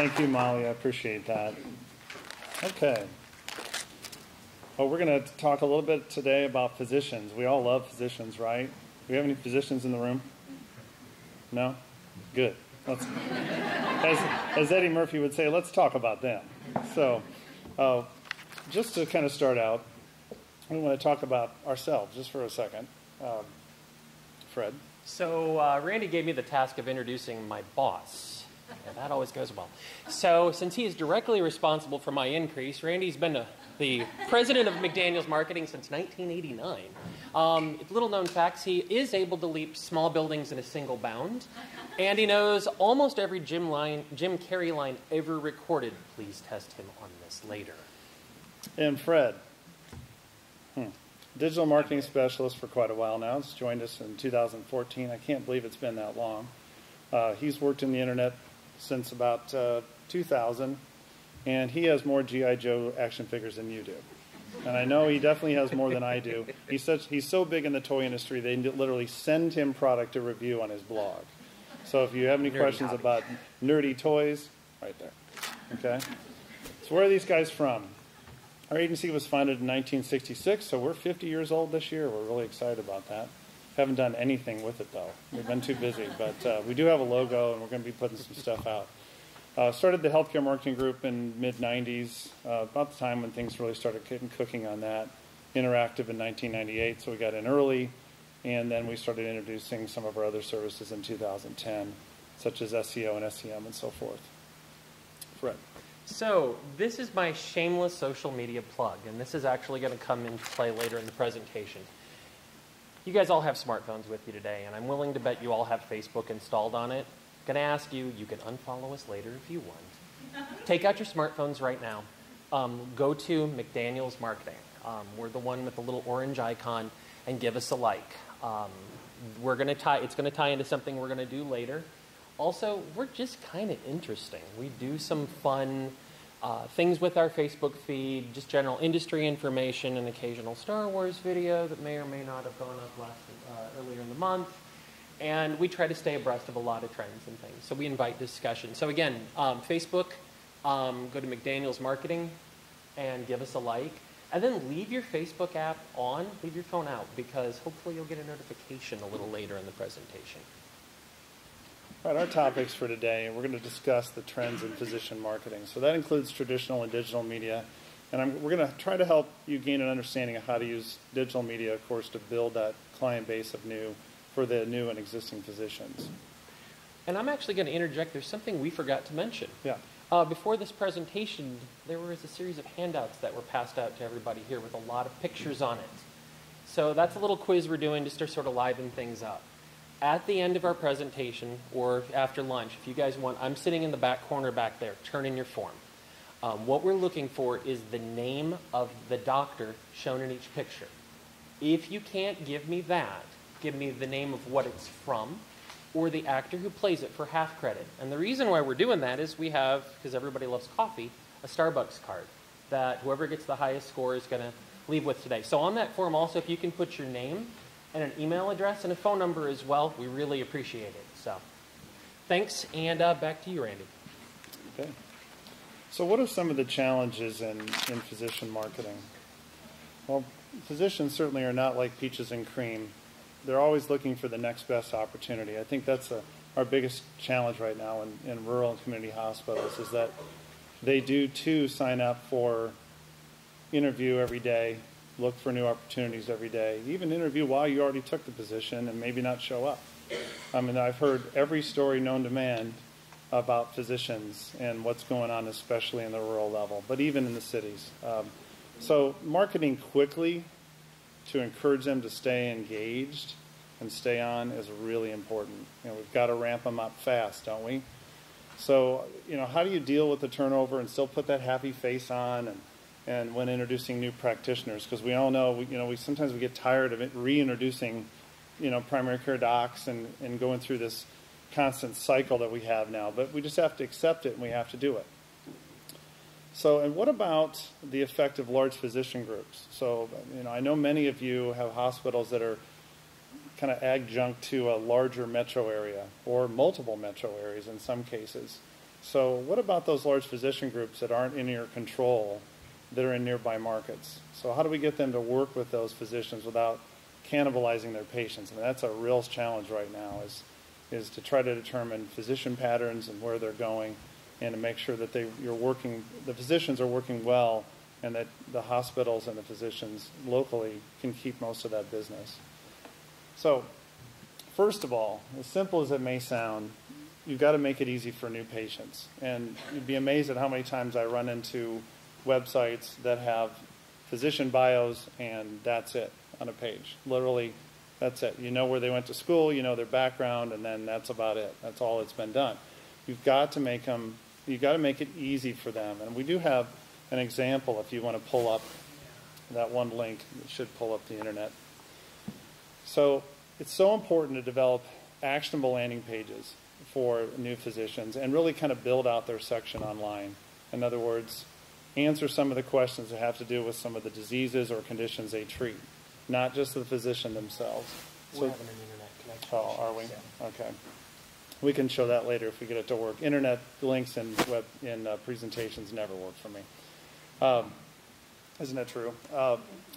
Thank you, Molly. I appreciate that. Okay. Well, we're going to talk a little bit today about physicians. We all love physicians, right? Do we have any physicians in the room? No? Good. As Eddie Murphy would say, let's talk about them. So, just to kind of start out, we want to talk about ourselves just for a second. Fred? So, Randy gave me the task of introducing my boss. Yeah, that always goes well. So, since he is directly responsible for my increase, Randy's been the president of McDaniels Marketing since 1989. Little known facts, he is able to leap small buildings in a single bound, and he knows almost every Jim Carrey line ever recorded. Please test him on this later. And Fred, digital marketing specialist for quite a while now. He's joined us in 2014. I can't believe it's been that long. He's worked in the internet since about 2000, and he has more G.I. Joe action figures than you do. And I know he definitely has more than I do. He's so big in the toy industry, they literally send him product to review on his blog. So if you have any questions about nerdy toys, right there. Okay? So where are these guys from? Our agency was founded in 1966, so we're 50 years old this year. We're really excited about that. Haven't done anything with it, though. We've been too busy. But we do have a logo, and we're going to be putting some stuff out. Started the healthcare marketing group in mid-'90s, about the time when things really started cooking on that. Interactive in 1998, so we got in early. And then we started introducing some of our other services in 2010, such as SEO and SEM and so forth. Fred. So, this is my shameless social media plug, and this is actually going to come into play later in the presentation. You guys all have smartphones with you today, and I'm willing to bet you all have Facebook installed on it. I'm going to ask you, you can unfollow us later if you want. Take out your smartphones right now. Go to McDaniels Marketing. We're the one with the little orange icon, and give us a like. It's going to tie into something we're going to do later. Also, we're just kind of interesting. We do some fun things with our Facebook feed, just general industry information, an occasional Star Wars video that may or may not have gone up earlier in the month. And we try to stay abreast of a lot of trends and things. So we invite discussion. So again, Facebook, go to McDaniels Marketing and give us a like. And then leave your Facebook app on, leave your phone out, because hopefully you'll get a notification a little later in the presentation. All right, our topics for today, we're going to discuss the trends in physician marketing. So that includes traditional and digital media. And we're going to try to help you gain an understanding of how to use digital media, of course, to build that client base for the new and existing physicians. And I'm actually going to interject. There's something we forgot to mention. Yeah. Before this presentation, there was a series of handouts that were passed out to everybody here with a lot of pictures on it. So that's a little quiz we're doing just to sort of liven things up. At the end of our presentation, or after lunch, if you guys want, I'm sitting in the back corner back there. Turn in your form. What we're looking for is the name of the doctor shown in each picture. If you can't give me that, give me the name of what it's from, or the actor who plays it for half credit. And the reason why we're doing that is we have, because everybody loves coffee, a Starbucks card that whoever gets the highest score is going to leave with today. So on that form also, if you can put your name and an email address and a phone number as well, we really appreciate it. So thanks, and back to you, Randy. Okay. So what are some of the challenges in physician marketing? Well, physicians certainly are not like peaches and cream. They're always looking for the next best opportunity. I think that's our biggest challenge right now in rural and community hospitals is that they do, too, sign up for interview every day, look for new opportunities every day, even interview while you already took the position and maybe not show up. I mean, I've heard every story known to man about physicians and what's going on, especially in the rural level, but even in the cities. So marketing quickly to encourage them to stay engaged and stay on is really important. We've got to ramp them up fast, don't we? So, how do you deal with the turnover and still put that happy face on and when introducing new practitioners? Because we all know, we sometimes we get tired of reintroducing, primary care docs and going through this constant cycle that we have now. But we just have to accept it and we have to do it. So, and what about the effect of large physician groups? So, I know many of you have hospitals that are kind of adjunct to a larger metro area or multiple metro areas in some cases. So what about those large physician groups that aren't in your control, that are in nearby markets? So how do we get them to work with those physicians without cannibalizing their patients? I mean, that's a real challenge right now, is to try to determine physician patterns and where they're going, and to make sure that the physicians are working well, and that the hospitals and the physicians locally can keep most of that business. So, first of all, as simple as it may sound, you've got to make it easy for new patients. And you'd be amazed at how many times I run into websites that have physician bios and that's it on a page. Literally, that's it. You know where they went to school, you know their background, and then that's about it. That's all that's been done. You've got to make it easy for them. And we do have an example if you want to pull up that one link. It should pull up the internet. So it's so important to develop actionable landing pages for new physicians and really kind of build out their section online. In other words, answer some of the questions that have to do with some of the diseases or conditions they treat, not just the physician themselves. We're having an internet connection. Oh, are we? Yeah. Okay. We can show that later if we get it to work. Internet links and web presentations never work for me. Isn't that true?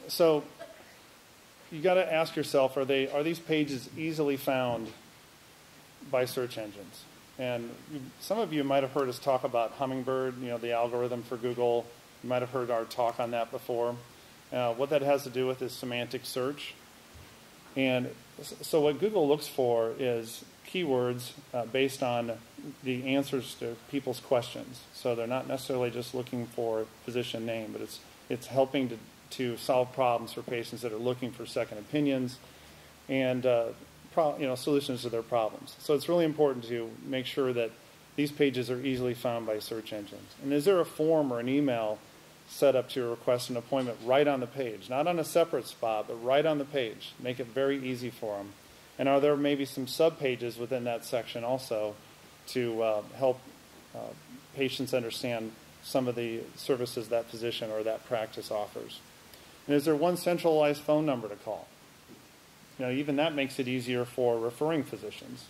So you got to ask yourself: are these pages easily found by search engines? And some of you might have heard us talk about Hummingbird, the algorithm for Google. You might have heard our talk on that before. What that has to do with is semantic search. And so what Google looks for is keywords based on the answers to people's questions. So they're not necessarily just looking for physician name, but it's helping to solve problems for patients that are looking for second opinions and solutions to their problems. So it's really important to make sure that these pages are easily found by search engines. And is there a form or an email set up to request an appointment right on the page? Not on a separate spot, but right on the page. Make it very easy for them. And are there maybe some sub-pages within that section also to help patients understand some of the services that physician or that practice offers? And is there one centralized phone number to call? Even that makes it easier for referring physicians.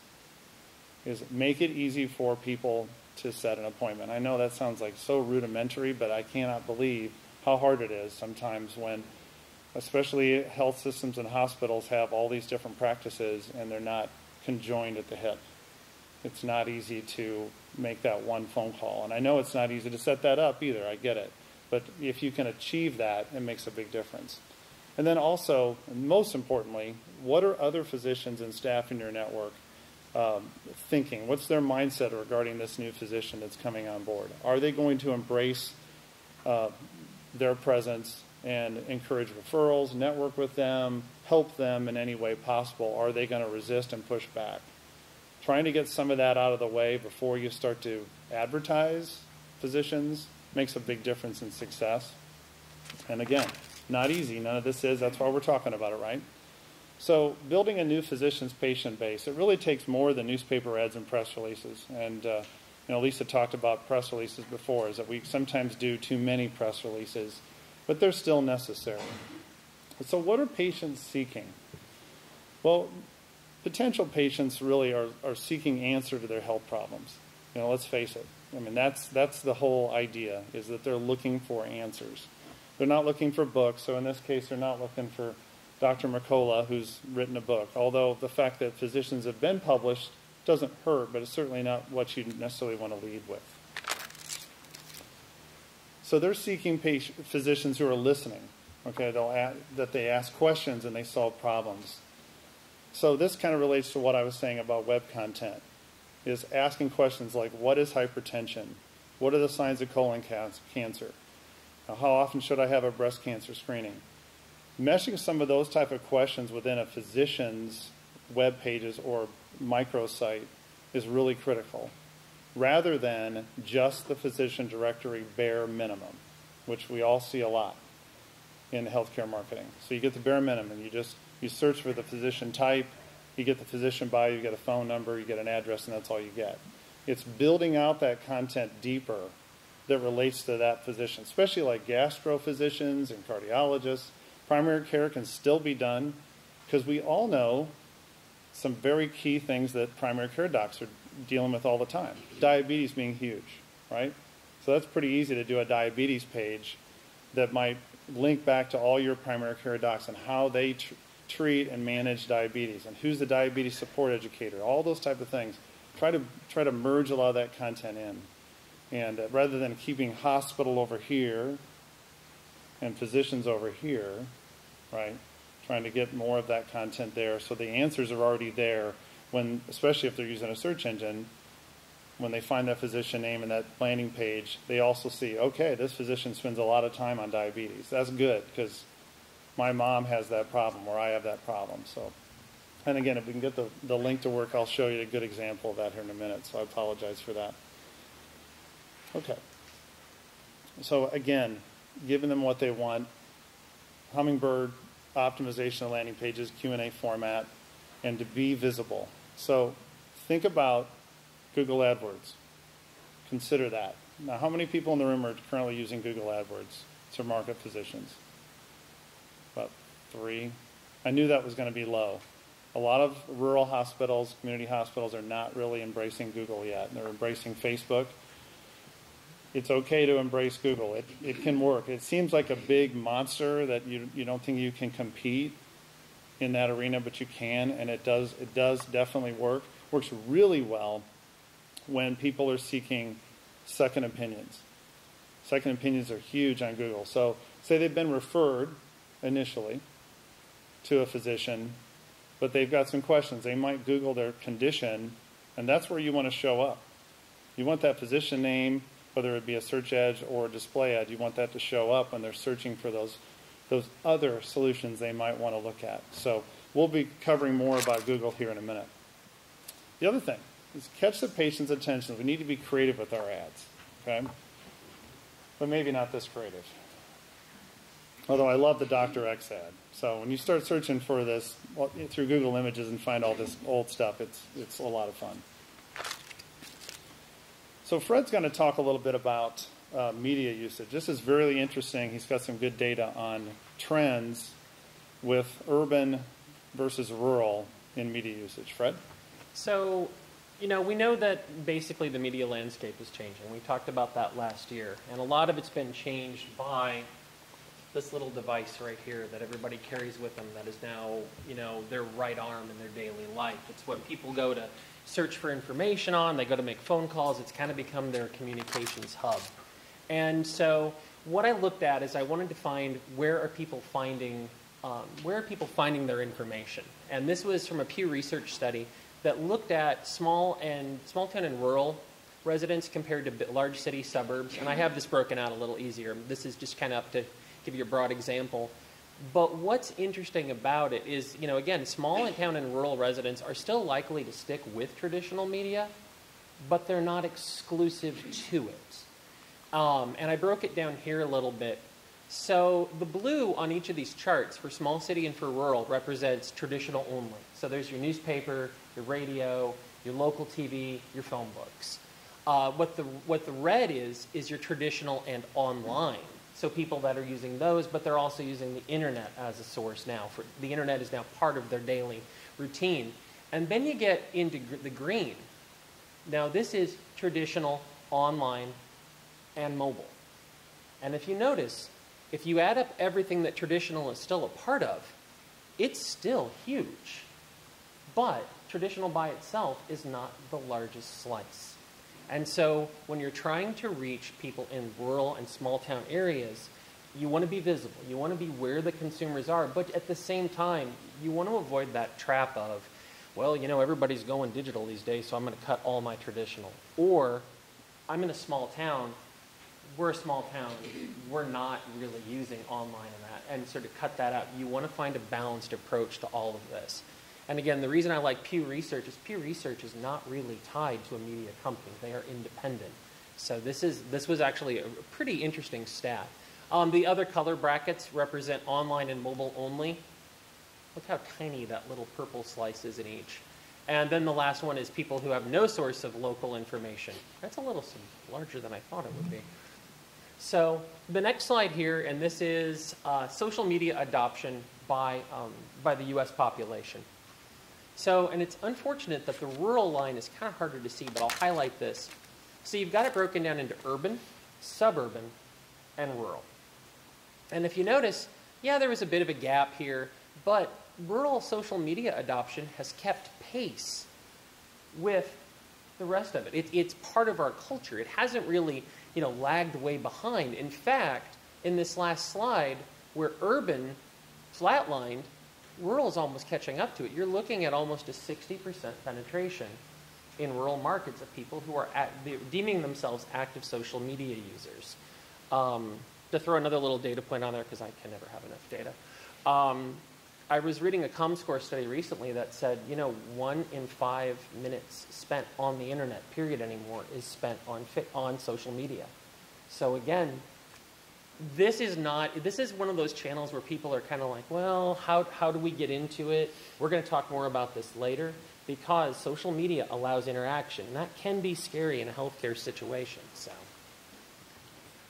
Is make it easy for people to set an appointment. I know that sounds like so rudimentary, but I cannot believe how hard it is sometimes when, especially health systems and hospitals have all these different practices and they're not conjoined at the hip. It's not easy to make that one phone call. And I know it's not easy to set that up either, I get it. But if you can achieve that, it makes a big difference. And then also, and most importantly, what are other physicians and staff in your network thinking? What's their mindset regarding this new physician that's coming on board? Are they going to embrace their presence and encourage referrals, network with them, help them in any way possible? Are they going to resist and push back? Trying to get some of that out of the way before you start to advertise physicians makes a big difference in success. And again, not easy. None of this is. That's why we're talking about it, right? So building a new physician's patient base, it really takes more than newspaper ads and press releases. And Lisa talked about press releases before, is that we sometimes do too many press releases, but they're still necessary. So what are patients seeking? Well, potential patients really are seeking answer to their health problems. Let's face it. I mean, that's the whole idea, is that they're looking for answers. They're not looking for books. So in this case, they're not looking for Dr. Mercola, who's written a book. Although the fact that physicians have been published doesn't hurt, but it's certainly not what you necessarily want to lead with. So they're seeking physicians who are listening. Okay, that they ask questions and they solve problems. So this kind of relates to what I was saying about web content, is asking questions like, what is hypertension? What are the signs of colon cancer? How often should I have a breast cancer screening? Meshing some of those type of questions within a physician's web pages or microsite is really critical, rather than just the physician directory bare minimum, which we all see a lot in healthcare marketing. So you get the bare minimum. You search for the physician type, you get the physician bio, you get a phone number, you get an address, and that's all you get. It's building out that content deeper that relates to that physician, especially like gastro physicians and cardiologists. Primary care can still be done because we all know some very key things that primary care docs dealing with all the time. Diabetes being huge, right? So that's pretty easy to do a diabetes page that might link back to all your primary care docs and how they treat and manage diabetes and who's the diabetes support educator, all those type of things. Try to merge a lot of that content in. And rather than keeping hospital over here and physicians over here, right, trying to get more of that content there so the answers are already there when, especially if they're using a search engine, when they find that physician name in that landing page, they also see, okay, this physician spends a lot of time on diabetes. That's good because my mom has that problem or I have that problem. So, and again, if we can get the link to work, I'll show you a good example of that here in a minute. So I apologize for that. Okay. So again, giving them what they want, Hummingbird optimization of landing pages, Q&A format, and to be visible. So think about Google AdWords. Consider that. Now, how many people in the room are currently using Google AdWords to market physicians? About 3. I knew that was going to be low. A lot of rural hospitals, community hospitals, are not really embracing Google yet. They're embracing Facebook. It's okay to embrace Google. It can work. It seems like a big monster that you don't think you can compete in that arena, but you can, and it does definitely work. Works really well when people are seeking second opinions. Second opinions are huge on Google. So say they've been referred initially to a physician, but they've got some questions. They might Google their condition, and that's where you want to show up. You want that physician name, whether it be a search ad or a display ad, you want that to show up when they're searching for those other solutions they might want to look at. So we'll be covering more about Google here in a minute. The other thing is catch the patient's attention. We need to be creative with our ads, okay? But maybe not this creative. Although I love the Dr. X ad. So when you start searching for this through Google Images and find all this old stuff, it's a lot of fun. So Fred's going to talk a little bit about media usage. This is really interesting. He's got some good data on trends with urban versus rural in media usage. Fred? So, we know that basically the media landscape is changing. We talked about that last year. And a lot of it's been changed by this little device right here that everybody carries with them that is now, their right arm in their daily life. It's what people go to search for information on. They go to make phone calls. It's kind of become their communications hub. And so what I looked at is I wanted to find where are people finding their information. And this was from a Pew Research study that looked at small town and rural residents compared to large city suburbs. And I have this broken out a little easier. This is just kind of up to give you a broad example. But what's interesting about it is, again, small town and rural residents are still likely to stick with traditional media, but they're not exclusive to it. And I broke it down here a little bit. So the blue on each of these charts for small city and for rural represents traditional only. So there's your newspaper, your radio, your local TV, your phone books. What the red is your traditional and online. So people that are using those, but they're also using the internet as a source now. The internet is now part of their daily routine. And then you get into the green. Now this is traditional, online, and mobile. And if you notice, if you add up everything that traditional is still a part of, it's still huge. But traditional by itself is not the largest slice. And so when you're trying to reach people in rural and small town areas, you want to be visible. You want to be where the consumers are. But at the same time, you want to avoid that trap of, well, everybody's going digital these days, so I'm going to cut all my traditional. Or I'm in a small town. We're a small town. We're not really using online and that, and sort of cut that out. You want to find a balanced approach to all of this. And again, the reason I like Pew Research is not really tied to a media company. They are independent. So this was actually a pretty interesting stat. The other color brackets represent online and mobile only. Look how tiny that little purple slice is in each. And then the last one is people who have no source of local information. That's a little larger than I thought it would be. So the next slide here, and this is social media adoption by the U.S. population. So, and it's unfortunate that the rural line is kind of harder to see, but I'll highlight this. So you've got it broken down into urban, suburban, and rural. And if you notice, yeah, there was a bit of a gap here, but rural social media adoption has kept pace with the rest of it. It's part of our culture. It hasn't really, lagged way behind. In fact, in this last slide, where urban flatlined, rural is almost catching up to it. You're looking at almost a 60% penetration in rural markets of people who are deeming themselves active social media users. To throw another little data point on there, because I can never have enough data. I was reading a ComScore study recently that said, 1 in 5 minutes spent on the internet, period, anymore, is spent on social media. So again, this is one of those channels where people are kind of like, well, how do we get into it? We're going to talk more about this later, because social media allows interaction, and that can be scary in a healthcare situation. So,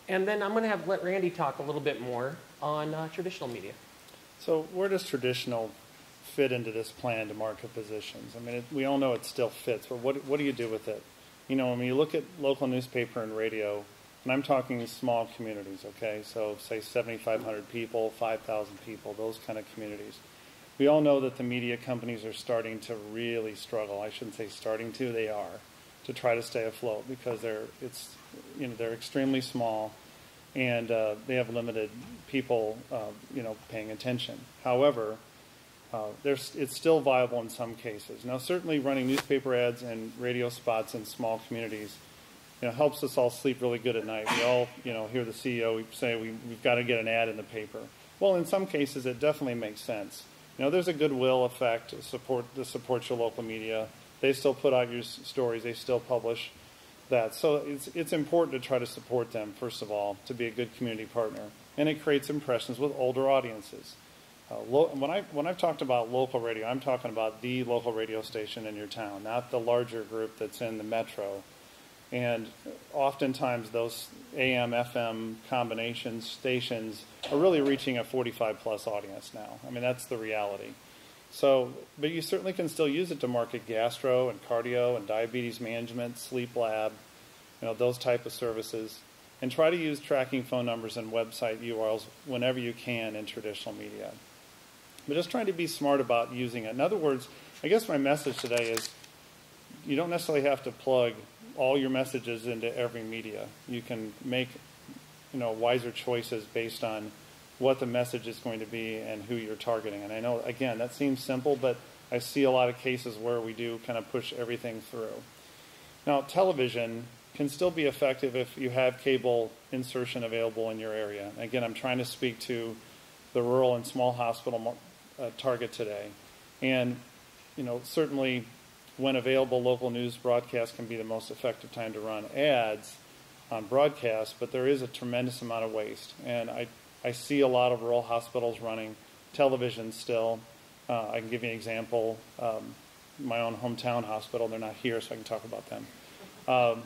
and then I'm going to let Randy talk a little bit more on traditional media. So where does traditional fit into this plan to market positions? I mean, we all know it still fits, but what do you do with it? When you look at local newspaper and radio, and I'm talking small communities, okay? So say 7,500 people, 5,000 people, those kind of communities. We all know that the media companies are starting to really struggle. I shouldn't say starting to, they are, to try to stay afloat, because they're extremely small, and they have limited people, paying attention. However, it's still viable in some cases. Now, certainly running newspaper ads and radio spots in small communities, helps us all sleep really good at night. We all, hear the CEO say we've got to get an ad in the paper. Well, in some cases, it definitely makes sense. There's a goodwill effect to support your local media. They still put out your stories. They still publish that. So it's important to try to support them, first of all, to be a good community partner. And it creates impressions with older audiences. When I've talked about local radio, I'm talking about the local radio station in your town, not the larger group that's in the metro. And oftentimes those AM, FM combination stations are really reaching a 45-plus audience now. I mean, that's the reality. So, but you certainly can still use it to market gastro and cardio and diabetes management, sleep lab, those type of services. And try to use tracking phone numbers and website URLs whenever you can in traditional media. But just trying to be smart about using it. In other words, I guess my message today is you don't necessarily have to plug all your messages into every media. You can make, wiser choices based on what the message is going to be and who you're targeting. And I know, again, that seems simple, but I see a lot of cases where we do kind of push everything through. Now, television can still be effective if you have cable insertion available in your area. Again, I'm trying to speak to the rural and small hospital target today. And, certainly when available, local news broadcast can be the most effective time to run ads on broadcast, but there is a tremendous amount of waste. And I see a lot of rural hospitals running television still. I can give you an example. My own hometown hospital, they're not here, so I can talk about them.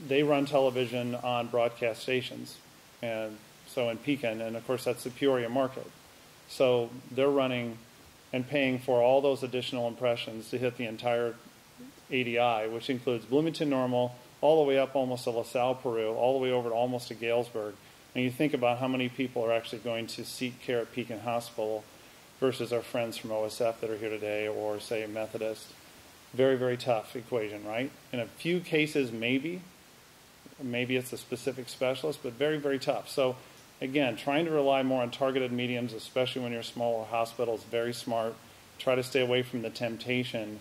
They run television on broadcast stations, and so in Pekin, and of course that's the Peoria market. So they're running and paying for all those additional impressions to hit the entire ADI, which includes Bloomington Normal, all the way up almost to LaSalle, Peru, all the way over to almost to Galesburg. And you think about how many people are actually going to seek care at Pekin Hospital versus our friends from OSF that are here today, or say Methodist. Very, very tough equation, right? In a few cases, maybe it's a specific specialist, but very, very tough. So again, trying to rely more on targeted mediums, especially when you're a smaller hospital, is very smart. Try to stay away from the temptation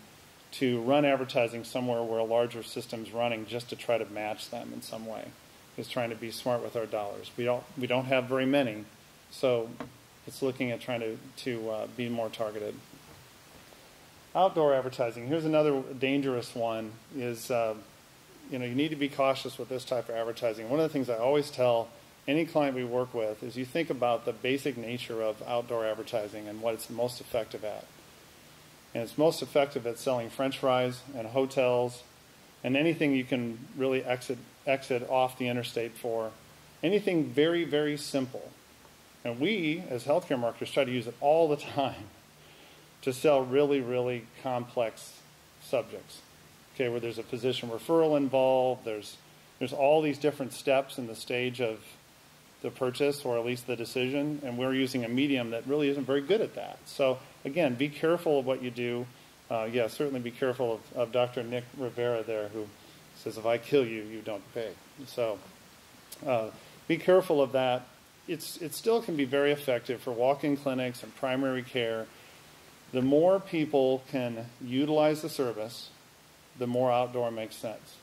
to run advertising somewhere where a larger system's running just to try to match them in some way. Is trying to be smart with our dollars. We don't have very many, so it's looking at trying to be more targeted. Outdoor advertising. Here's another dangerous one. Is you need to be cautious with this type of advertising. One of the things I always tell any client we work with is you think about the basic nature of outdoor advertising and what it's most effective at. And it's most effective at selling French fries and hotels and anything you can really exit off the interstate for. Anything very, very simple. And we, as healthcare marketers, try to use it all the time. to sell really, really complex subjects, okay, where there's a physician referral involved, there's all these different steps in the stage of the purchase, or at least the decision, and we're using a medium that really isn't very good at that. So again, be careful of what you do. Yeah, certainly be careful of Dr. Nick Rivera there, who says, if I kill you, you don't pay. So be careful of that. It still can be very effective for walk-in clinics and primary care. The more people can utilize the service, the more outdoor makes sense.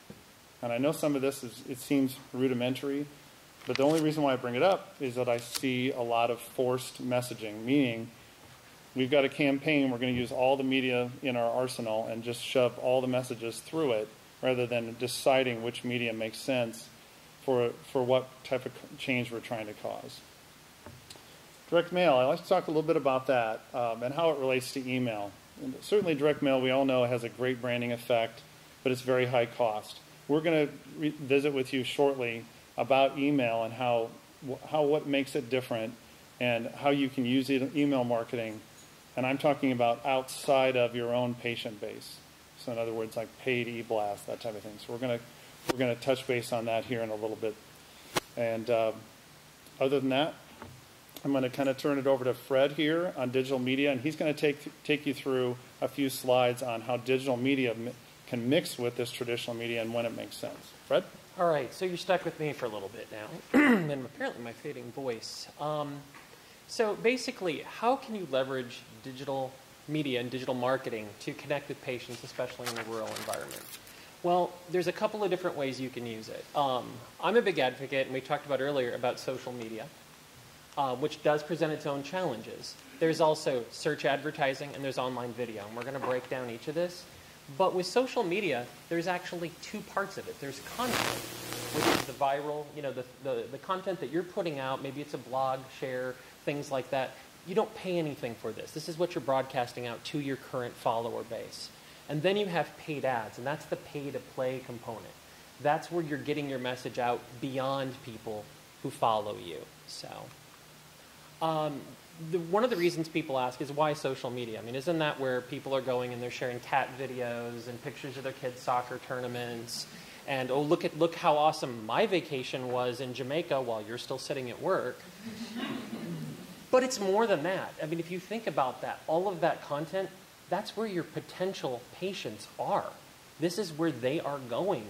And I know some of this it seems rudimentary, but the only reason why I bring it up is that I see a lot of forced messaging, meaning we've got a campaign, we're going to use all the media in our arsenal and just shove all the messages through it, rather than deciding which media makes sense for what type of change we're trying to cause. Direct mail, I'd like to talk a little bit about that and how it relates to email. And certainly direct mail, we all know, has a great branding effect, but it's very high cost. We're going to visit with you shortly about email and how what makes it different and how you can use email marketing. And I'm talking about outside of your own patient base. So in other words, like paid e-blast, that type of thing. So we're going to touch base on that here in a little bit. And other than that, I'm going to kind of turn it over to Fred here on digital media, and he's going to take you through a few slides on how digital media can mix with this traditional media and when it makes sense. Fred? All right, so you're stuck with me for a little bit now, and apparently my fading voice. So basically, how can you leverage digital media and digital marketing to connect with patients, especially in a rural environment? Well, there's a couple of different ways you can use it. I'm a big advocate, and we talked about earlier about social media, which does present its own challenges. There's also search advertising, and there's online video, and we're going to break down each of this. But with social media, there's actually two parts of it. There's content, which is the viral, the content that you're putting out. Maybe it's a blog, share, things like that. You don't pay anything for this. This is what you're broadcasting out to your current follower base. And then you have paid ads, and that's the pay-to-play component. That's where you're getting your message out beyond people who follow you. So one of the reasons people ask is, why social media? I mean, isn't that where people are going and they're sharing cat videos and pictures of their kids' soccer tournaments? And, oh, look how awesome my vacation was in Jamaica while you're still sitting at work. But it's more than that. I mean, if you think about that, all of that content, that's where your potential patients are. This is where they are going.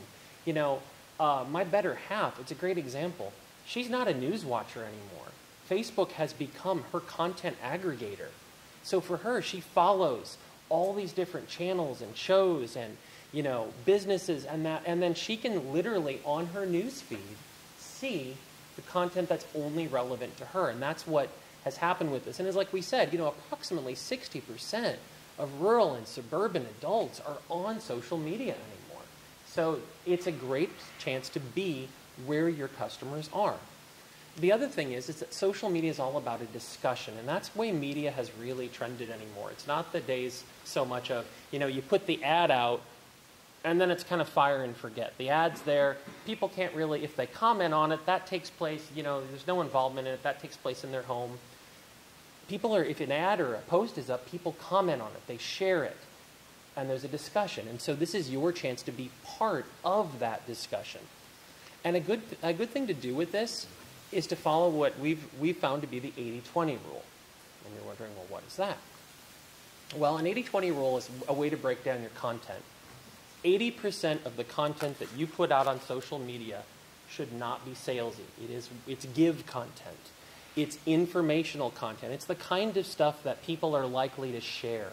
My better half, it's a great example. She's not a news watcher anymore. Facebook has become her content aggregator. So for her, she follows all these different channels and shows and, businesses and that. And then she can literally, on her news feed, see the content that's only relevant to her. And that's what has happened with this. And as like we said, approximately 60% of rural and suburban adults are on social media anymore. So it's a great chance to be where your customers are. The other thing is that social media is all about a discussion, and that's the way media has really trended anymore. It's not the days so much of, you put the ad out, and then it's kind of fire and forget. The ad's there. People can't really, if they comment on it, that takes place, there's no involvement in it. That takes place in their home. If an ad or a post is up, people comment on it. They share it, and there's a discussion. And so this is your chance to be part of that discussion. And a good thing to do with this is to follow what we've found to be the 80-20 rule. And you're wondering, well, what is that? Well, an 80-20 rule is a way to break down your content. 80% of the content that you put out on social media should not be salesy. It's give content. It's informational content. It's the kind of stuff that people are likely to share.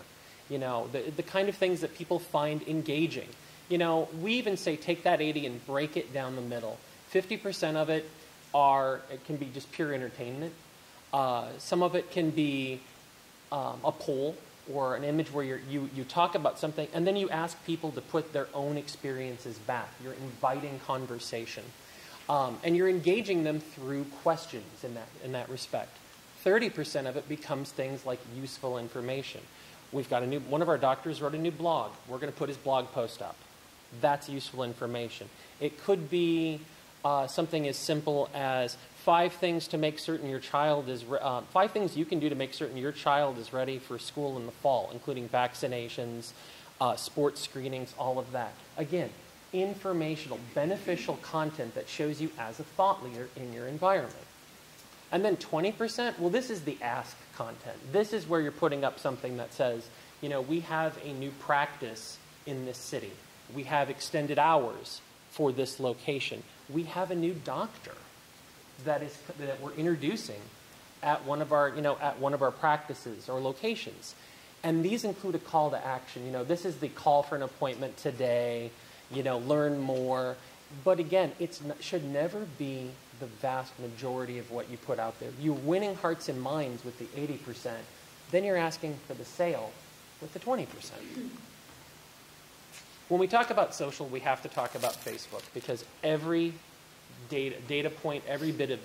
The kind of things that people find engaging. We even say take that 80 and break it down the middle. 50% of it can be just pure entertainment. Some of it can be a poll or an image where you talk about something and then you ask people to put their own experiences back. You're inviting conversation. And you're engaging them through questions in that respect. 30% of it becomes things like useful information. We've got one of our doctors wrote a new blog. We're going to put his blog post up. That's useful information. It could be something as simple as 5 things to make certain your child is 5 things you can do to make certain your child is ready for school in the fall, including vaccinations, sports screenings, all of that. Again, informational, beneficial content that shows you as a thought leader in your environment. And then 20%, well, this is the ask content. This is where you're putting up something that says, you know, we have a new practice in this city. We have extended hours for this location. We have a new doctor that we're introducing at one of our practices or locations. And these include a call to action. You know, this is the call for an appointment today, you know, learn more. But again, it should never be the vast majority of what you put out there. You're winning hearts and minds with the 80%. Then you're asking for the sale with the 20%. When we talk about social, we have to talk about Facebook, because every data point, every bit of,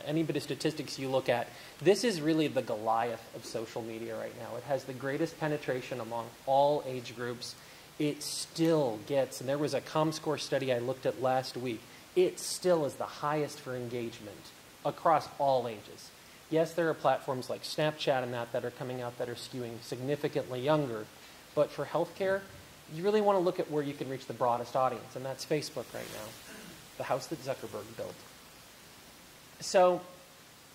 any bit of statistics you look at, this is really the Goliath of social media right now. It has the greatest penetration among all age groups. It still gets, and there was a ComScore study I looked at last week, it still is the highest for engagement across all ages. Yes, there are platforms like Snapchat and that are coming out that are skewing significantly younger, but for healthcare, you really want to look at where you can reach the broadest audience, and that's Facebook right now, the house that Zuckerberg built. So,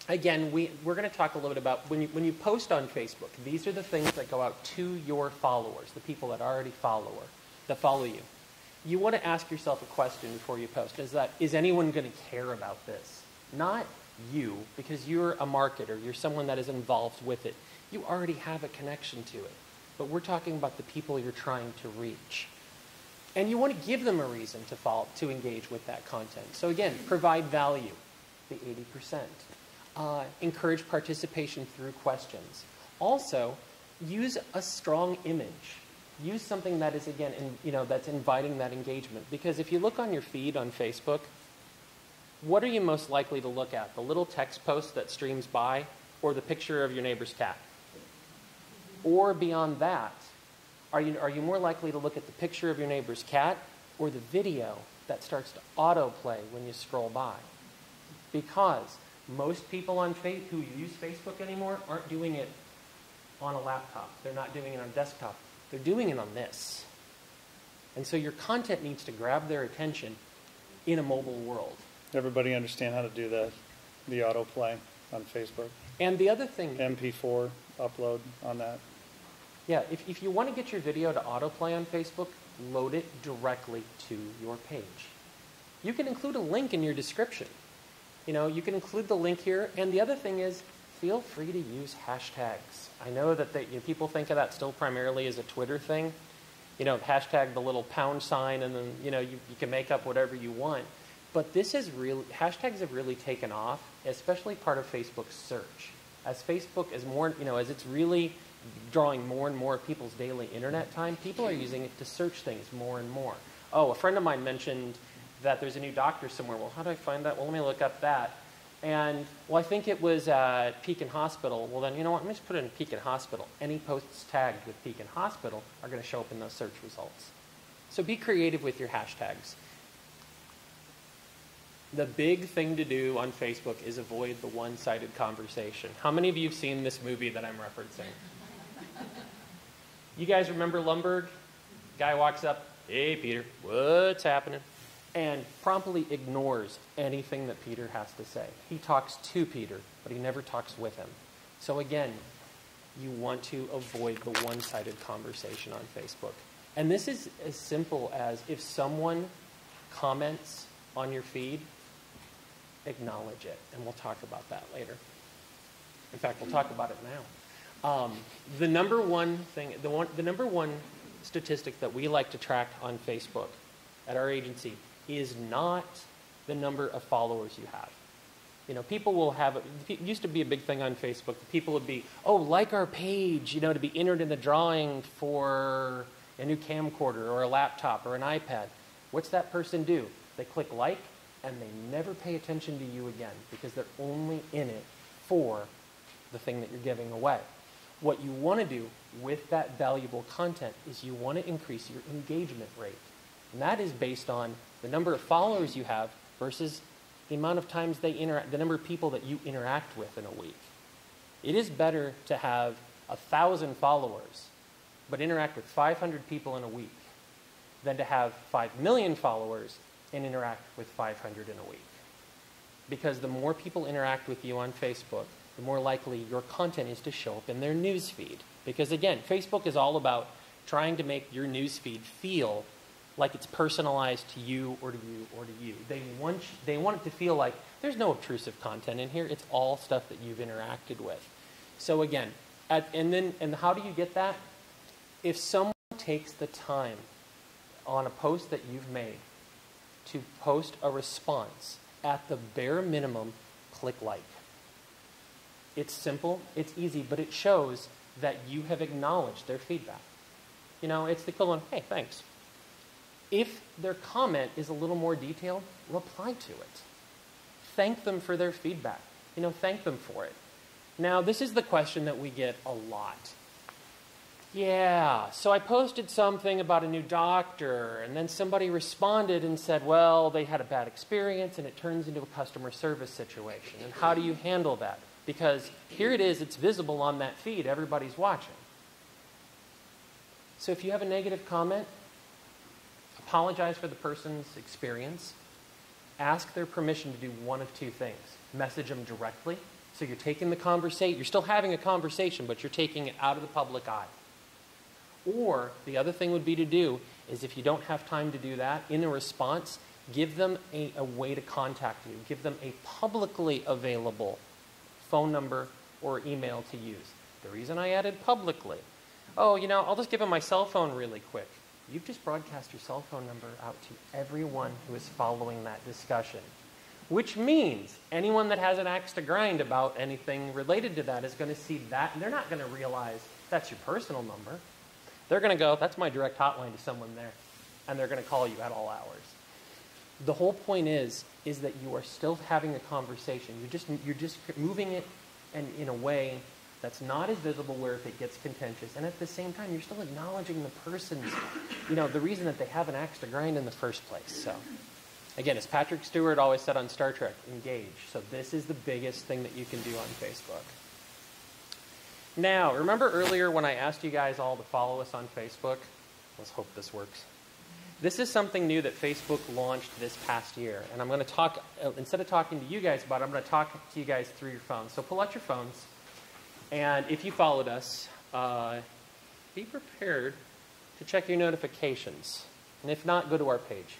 again, we're going to talk a little bit about when you post on Facebook, these are the things that go out to your followers, the people that already follow you. You want to ask yourself a question before you post. Is anyone going to care about this? Not you, because you're a marketer. You're someone that is involved with it. You already have a connection to it. But we're talking about the people you're trying to reach. And you want to give them a reason to engage with that content. So again, provide value, the 80%. Encourage participation through questions. Also, use a strong image. Use something that is, again, that's inviting that engagement. Because if you look on your feed on Facebook, what are you most likely to look at? The little text post that streams by, or the picture of your neighbor's cat? Or beyond that, are you more likely to look at the picture of your neighbor's cat or the video that starts to autoplay when you scroll by? Because most people who use Facebook anymore aren't doing it on a laptop. They're not doing it on a desktop. They're doing it on this. And so your content needs to grab their attention in a mobile world. Everybody understand how to do the autoplay on Facebook? And the other thing... MP4 upload on that. Yeah, if you want to get your video to autoplay on Facebook, load it directly to your page. You can include a link in your description. You can include the link here. And the other thing is, feel free to use hashtags. I know that people think of that still primarily as a Twitter thing. Hashtag the little pound sign, and then you can make up whatever you want. But hashtags have really taken off, especially part of Facebook's search. As Facebook is more, as it's really drawing more and more people's daily internet time, people are using it to search things more and more. Oh, a friend of mine mentioned that there's a new doctor somewhere. Well, how do I find that? Well, let me look up that. And, I think it was Pekin Hospital. Well, then, you know what? Let me just put it in Pekin Hospital. Any posts tagged with Pekin Hospital are going to show up in those search results. So be creative with your hashtags. The big thing to do on Facebook is avoid the one-sided conversation. How many of you have seen this movie that I'm referencing? You guys remember Lumbergh? Guy walks up, "Hey, Peter, what's happening?" And promptly ignores anything that Peter has to say. He talks to Peter, but he never talks with him. So again, you want to avoid the one-sided conversation on Facebook. And this is as simple as, if someone comments on your feed, acknowledge it. And we'll talk about that later. In fact, we'll talk about it now. The number one statistic that we like to track on Facebook at our agency is not the number of followers you have. People will have, it used to be a big thing on Facebook. People would be, like our page, to be entered in the drawing for a new camcorder or a laptop or an iPad. What's that person do? They click like, and they never pay attention to you again, because they're only in it for the thing that you're giving away. What you want to do with that valuable content is you want to increase your engagement rate. And that is based on the number of followers you have versus the amount of times they interact, the number of people that you interact with in a week. It is better to have 1,000 followers, but interact with 500 people in a week, than to have 5 million followers and interact with 500 in a week. Because the more people interact with you on Facebook, the more likely your content is to show up in their news feed. Because again, Facebook is all about trying to make your news feed feel like it's personalized to you or to you or to you. They want it to feel like there's no obtrusive content in here. It's all stuff that you've interacted with. So again, and how do you get that? If someone takes the time on a post that you've made to post a response, at the bare minimum, click like. It's simple, it's easy, but it shows that you have acknowledged their feedback. You know, it's the equivalent of, hey, thanks. If their comment is a little more detailed, reply to it. Thank them for their feedback. You know, thank them for it. Now, this is the question that we get a lot. Yeah, so I posted something about a new doctor, and then somebody responded and said, well, they had a bad experience, and it turns into a customer service situation. And how do you handle that? Because here it is, it's visible on that feed, everybody's watching. So if you have a negative comment, apologize for the person's experience. Ask their permission to do one of two things. Message them directly. So you're taking the conversation, you're still having a conversation, but you're taking it out of the public eye. Or the other thing would be to do is, if you don't have time to do that, in a response, give them a way to contact you. Give them a publicly available phone number or email to use. The reason I added publicly, oh, you know, I'll just give them my cell phone really quick. You've just broadcast your cell phone number out to everyone who is following that discussion. Which means anyone that has an axe to grind about anything related to that is going to see that, and they're not going to realize that's your personal number. They're going to go, that's my direct hotline to someone there, and they're going to call you at all hours. The whole point is that you are still having a conversation. You're just moving it in a way that's not as visible where if it gets contentious, and at the same time, you're still acknowledging the person's, you know, the reason that they have an axe to grind in the first place. So, again, as Patrick Stewart always said on Star Trek, engage. So this is the biggest thing that you can do on Facebook. Now, remember earlier when I asked you guys all to follow us on Facebook? Let's hope this works. This is something new that Facebook launched this past year. And I'm going to talk, instead of talking to you guys about it, I'm going to talk to you guys through your phones. So pull out your phones. And if you followed us, be prepared to check your notifications. And if not, go to our page.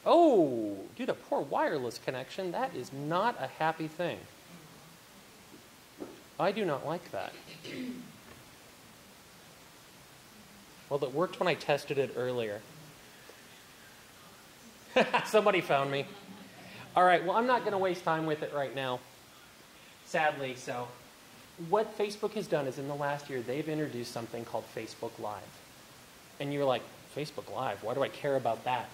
Oh, due to poor wireless connection, that is not a happy thing. I do not like that. Well, it worked when I tested it earlier. Somebody found me. All right, well, I'm not going to waste time with it right now, sadly. So what Facebook has done is in the last year, they've introduced something called Facebook Live. And you're like, Facebook Live, why do I care about that?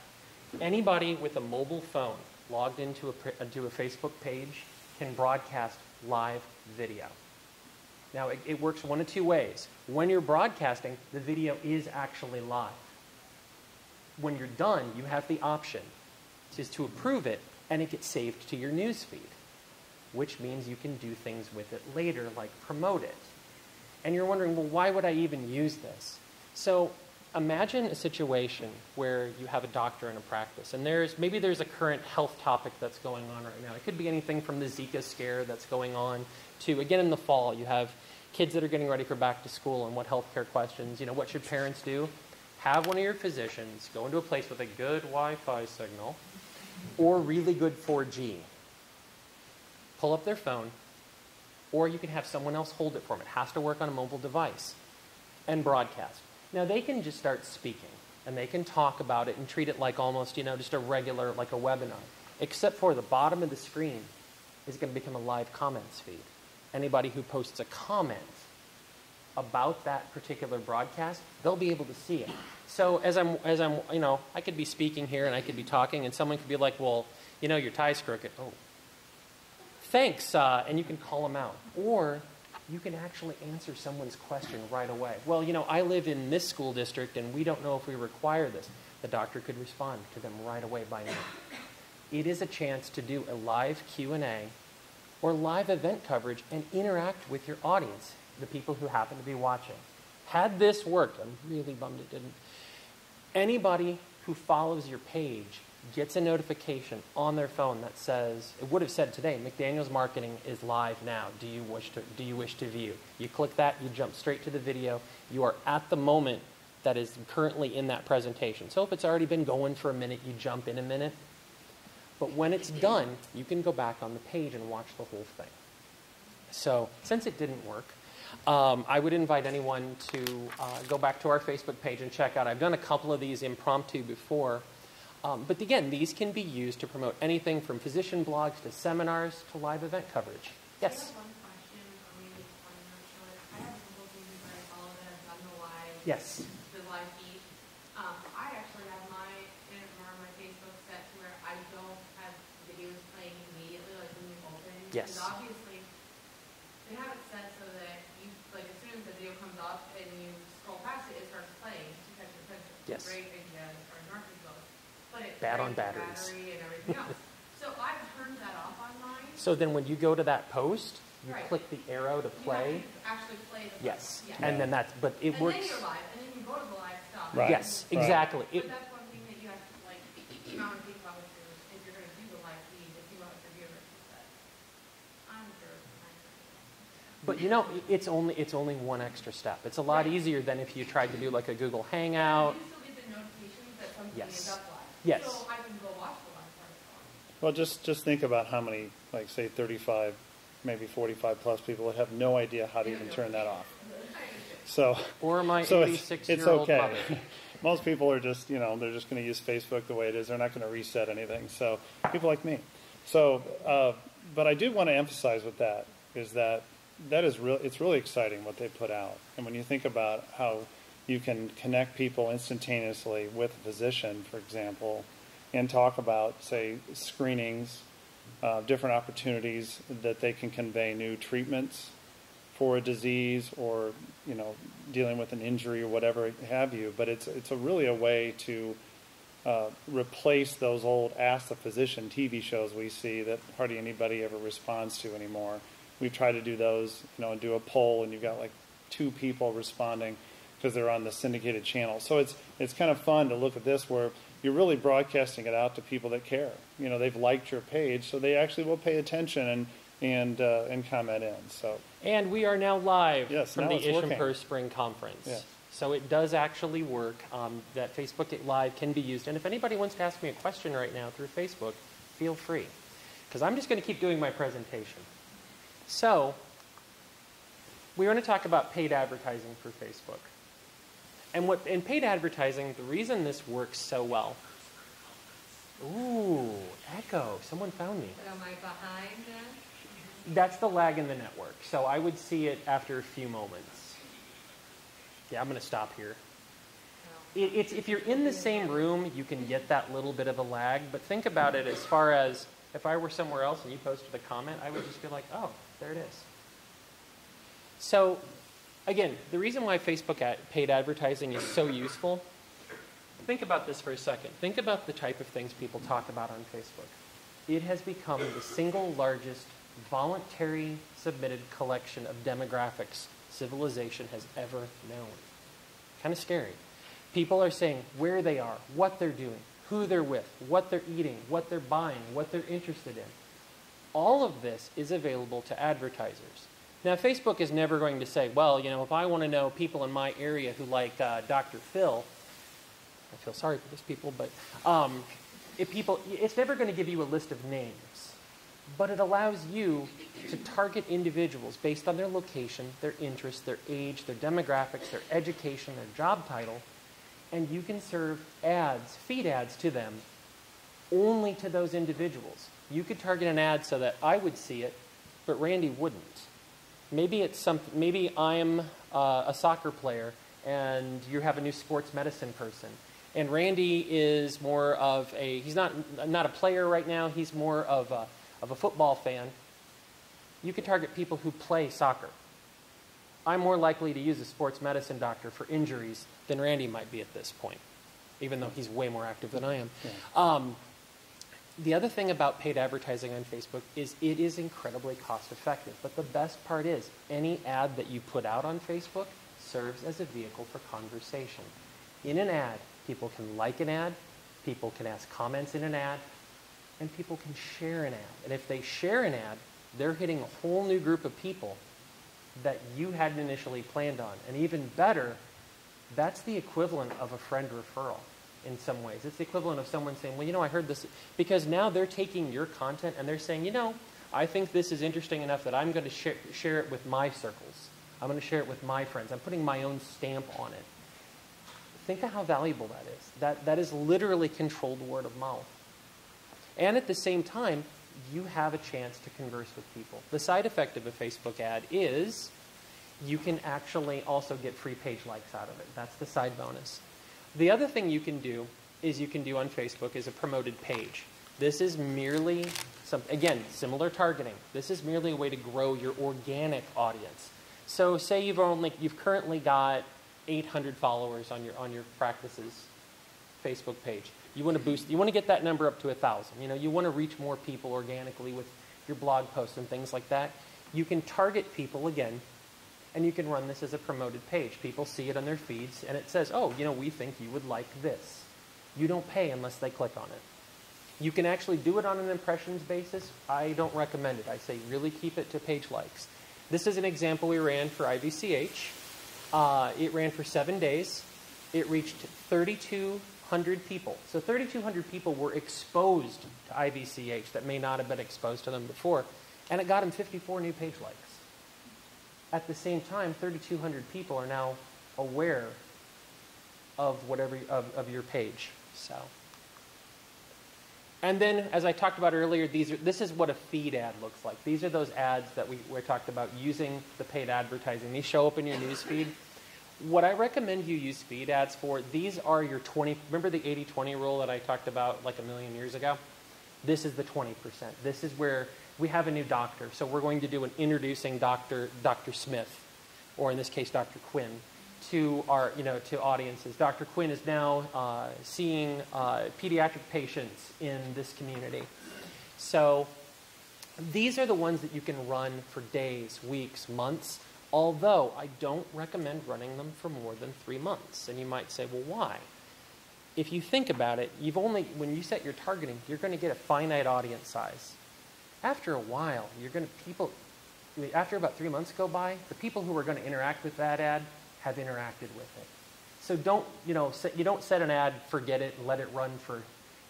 Anybody with a mobile phone logged into a Facebook page can broadcast live video. Now, it works one of two ways. When you're broadcasting, the video is actually live. When you're done, you have the option to approve it, and it gets saved to your news feed, which means you can do things with it later, like promote it. And you're wondering, well, why would I even use this? So imagine a situation where you have a doctor in a practice, and maybe there's a current health topic that's going on right now. It could be anything from the Zika scare that's going on to, again, in the fall, you have kids that are getting ready for back to school, and what healthcare questions, you know, what should parents do? Have one of your physicians go into a place with a good Wi-Fi signal or really good 4G. Pull up their phone, or you can have someone else hold it for them. It has to work on a mobile device, and broadcast. Now, they can just start speaking, and they can talk about it and treat it like almost, you know, just a regular, like a webinar, except for the bottom of the screen is going to become a live comments feed. Anybody who posts a comment about that particular broadcast, they'll be able to see it. So as I'm, you know, I could be speaking here and I could be talking, and someone could be like, well, you know, your tie's crooked. Oh, thanks, and you can call them out. Or you can actually answer someone's question right away. Well, you know, I live in this school district, and we don't know if we require this. The doctor could respond to them right away by name. It is a chance to do a live Q&A or live event coverage and interact with your audience, the people who happen to be watching. Had this worked, I'm really bummed it didn't, anybody who follows your page gets a notification on their phone that says, it would have said today, McDaniels Marketing is live now. Do you wish to view? You click that, you jump straight to the video. You are at the moment that is currently in that presentation. So if it's already been going for a minute, you jump in a minute. But when it's done, you can go back on the page and watch the whole thing. So since it didn't work, I would invite anyone to go back to our Facebook page and check out. I've done a couple of these impromptu before. But again, these can be used to promote anything from physician blogs to seminars to live event coverage. Yes? I have one question, or maybe one not sure. I have a couple of things that I follow that have done the live, Yes. the live feed. I actually have my Facebook set to where I don't have videos playing immediately, like when you open. Yes. Because obviously, they have it set so that you, like as soon as the video comes up and you scroll past it, it starts playing to catch your attention. Yes. Great idea as far as marketing goes. But it Bad on drains the batteries. battery and everything else. So I've turned that off on mine. So then when you go to that post, you Right. click the arrow to play. You have to actually play the Yes. Yeah. And then that's, but it and works. then you're live, and then you go to the live stuff. Right. Yes, Right. exactly. But It, that's one thing that you have to, like, you know, think about if you're going to do the live feed, if you want your viewers to set. I'm sure. but you know, it's only one extra step. It's a lot Right. easier than if you tried to do like a Google You Hangout. still get the notifications that something Yes. is up live. Yes. So I can go watch the live part of Well, just think about how many, like say 35, maybe 45 plus people that have no idea how to even turn that off. So, Or my so it's 86-year-old okay. mother. Most people are just, they're just going to use Facebook the way it is. They're not going to reset anything. So people like me. So, but I do want to emphasize with that is that is real. It's really exciting what they put out. And when you think about how you can connect people instantaneously with a physician, for example, and talk about, say, screenings, different opportunities that they can convey new treatments for a disease or, dealing with an injury or whatever have you. But it's really a way to replace those old Ask the Physician TV shows we see that hardly anybody ever responds to anymore. We try to do those, and do a poll, and you've got like 2 people responding because they're on the syndicated channel. So it's kind of fun to look at this where you're really broadcasting it out to people that care. They've liked your page, so they actually will pay attention and comment in. So. And we are now live from the it's working. Ishimper Spring Conference. Yes. So it does actually work. That Facebook Live can be used. And if anybody wants to ask me a question right now through Facebook, feel free. Because I'm just going to keep doing my presentation. So we're going to talk about paid advertising for Facebook. And in paid advertising, the reason this works so well. Ooh, echo. Someone found me. But am I behind then? That's the lag in the network. So I would see it after a few moments. Yeah, I'm going to stop here. It's if you're in the same room, you can get that little bit of a lag. But think about it as far as if I were somewhere else and you posted a comment, I would just be like, oh, there it is. So again, the reason why Facebook paid advertising is so useful, think about this for a second. Think about the type of things people talk about on Facebook. It has become the single largest voluntary submitted collection of demographics civilization has ever known. Kind of scary. People are saying where they are, what they're doing, who they're with, what they're eating, what they're buying, what they're interested in. All of this is available to advertisers. Now, Facebook is never going to say, well, if I want to know people in my area who like Dr. Phil, I feel sorry for those people, but it's never going to give you a list of names. But it allows you to target individuals based on their location, their interests, their age, their demographics, their education, their job title, and you can serve ads, feed ads to them only to those individuals. You could target an ad so that I would see it, but Randy wouldn't. Maybe I'm a soccer player and you have a new sports medicine person. And Randy is more of he's not a player right now, he's more of a football fan. You could target people who play soccer. I'm more likely to use a sports medicine doctor for injuries than Randy might be at this point, even though he's way more active than I am. Yeah. The other thing about paid advertising on Facebook is it is incredibly cost effective. But the best part is any ad that you put out on Facebook serves as a vehicle for conversation. In an ad, people can like an ad, people can ask comments in an ad, and people can share an ad. And if they share an ad, they're hitting a whole new group of people that you hadn't initially planned on. And even better, that's the equivalent of a friend referral in some ways. It's the equivalent of someone saying, well, I heard this, because now they're taking your content and they're saying, I think this is interesting enough that I'm going to share it with my circles. I'm going to share it with my friends. I'm putting my own stamp on it. Think of how valuable that is. That is literally controlled word of mouth. And at the same time, you have a chance to converse with people. The side effect of a Facebook ad is you can actually also get free page likes out of it. That's the side bonus. The other thing you can do on Facebook is a promoted page. This is merely, again, similar targeting. This is merely a way to grow your organic audience. So say you've currently got 800 followers on your practice's Facebook page. You want to get that number up to 1,000. You want to reach more people organically with your blog posts and things like that. You can target people again, and you can run this as a promoted page. People see it on their feeds, and it says, oh, we think you would like this. You don't pay unless they click on it. You can actually do it on an impressions basis. I don't recommend it. I say really keep it to page likes. This is an example we ran for IVCH. It ran for 7 days. It reached 3,200 people. So 3,200 people were exposed to IVCH that may not have been exposed to them before. And it got them 54 new page likes. At the same time, 3,200 people are now aware of of your page. So, and then, as I talked about earlier, this is what a feed ad looks like. These are those ads that we talked about using the paid advertising. These show up in your news feed. What I recommend you use feed ads for, these are your 20, remember the 80-20 rule that I talked about like a million years ago? This is the 20%. This is where we have a new doctor, so we're going to do an introducing Dr. Smith, or in this case, Dr. Quinn, to our, to audiences. Dr. Quinn is now seeing pediatric patients in this community. So these are the ones that you can run for days, weeks, months, although I don't recommend running them for more than 3 months. And you might say, well, why? If you think about it, when you set your targeting, you're going to get a finite audience size. After a while, after about 3 months go by, the people who are going to interact with that ad have interacted with it. So you don't set an ad, forget it, and let it run for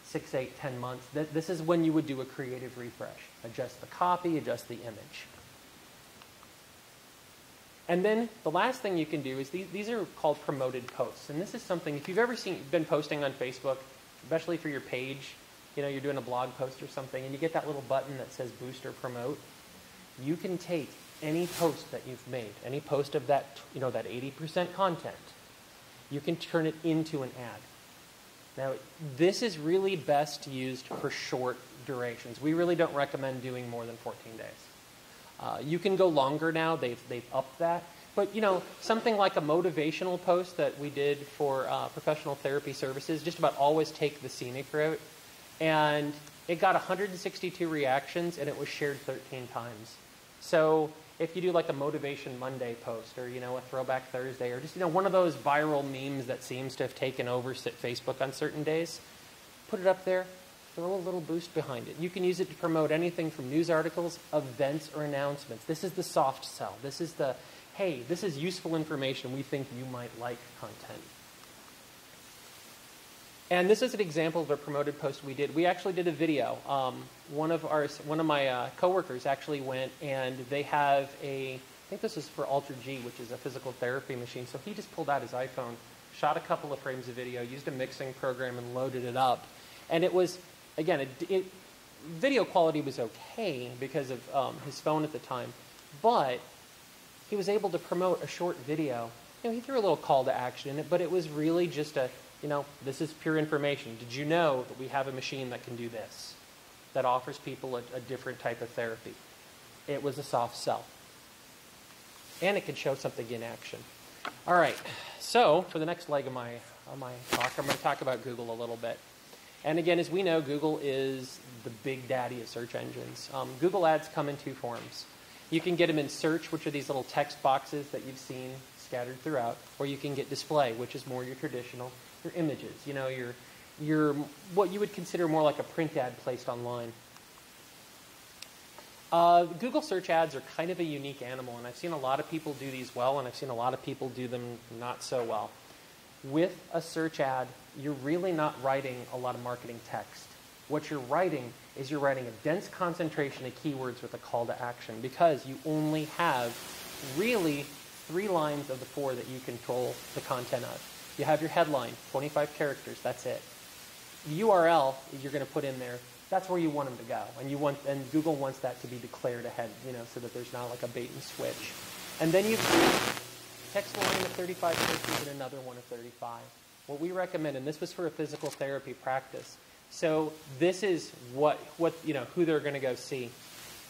6, 8, 10 months. This is when you would do a creative refresh. Adjust the copy, adjust the image. And then the last thing you can do is these are called promoted posts. And this is something, if you've ever been posting on Facebook, especially for your page, you're doing a blog post or something, and you get that little button that says boost or promote, you can take any post that you've made, any post of that, that 80% content, you can turn it into an ad. Now, this is really best used for short durations. We really don't recommend doing more than 14 days. You can go longer now. They've upped that. But, something like a motivational post that we did for professional therapy services, just about always take the scenic route. And it got 162 reactions, and it was shared 13 times. So if you do like a Motivation Monday post, or, a Throwback Thursday, or just, one of those viral memes that seems to have taken over Facebook on certain days, put it up there, throw a little boost behind it. You can use it to promote anything from news articles, events, or announcements. This is the soft sell. This is the, hey, this is useful information. We think you might like content. And this is an example of a promoted post we did. We actually did a video. One of my coworkers actually went, and they have I think this is for Ultra G, which is a physical therapy machine. So he just pulled out his iPhone, shot a couple of frames of video, used a mixing program, and loaded it up. And it was, again, video quality was okay because of his phone at the time, but he was able to promote a short video. He threw a little call to action in it, but it was really just this is pure information. Did you know that we have a machine that can do this, that offers people a different type of therapy? It was a soft sell. And it can show something in action. All right, so for the next leg of my talk, I'm going to talk about Google a little bit. And again, as we know, Google is the big daddy of search engines. Google ads come in two forms. You can get them in search, which are these little text boxes that you've seen scattered throughout, or you can get display, which is more your traditional, your images, your what you would consider more like a print ad placed online. Google search ads are kind of a unique animal, and I've seen a lot of people do these well, and I've seen a lot of people do them not so well. With a search ad, you're really not writing a lot of marketing text. What you're writing is you're writing a dense concentration of keywords with a call to action, because you only have really 3 lines of the 4 that you control the content of. You have your headline, 25 characters, that's it. The URL you're going to put in there, that's where you want them to go. And Google wants that to be declared ahead, so that there's not like a bait and switch. And then you text line of 35 characters and another one of 35. What we recommend, and this was for a physical therapy practice, so this is who they're going to go see.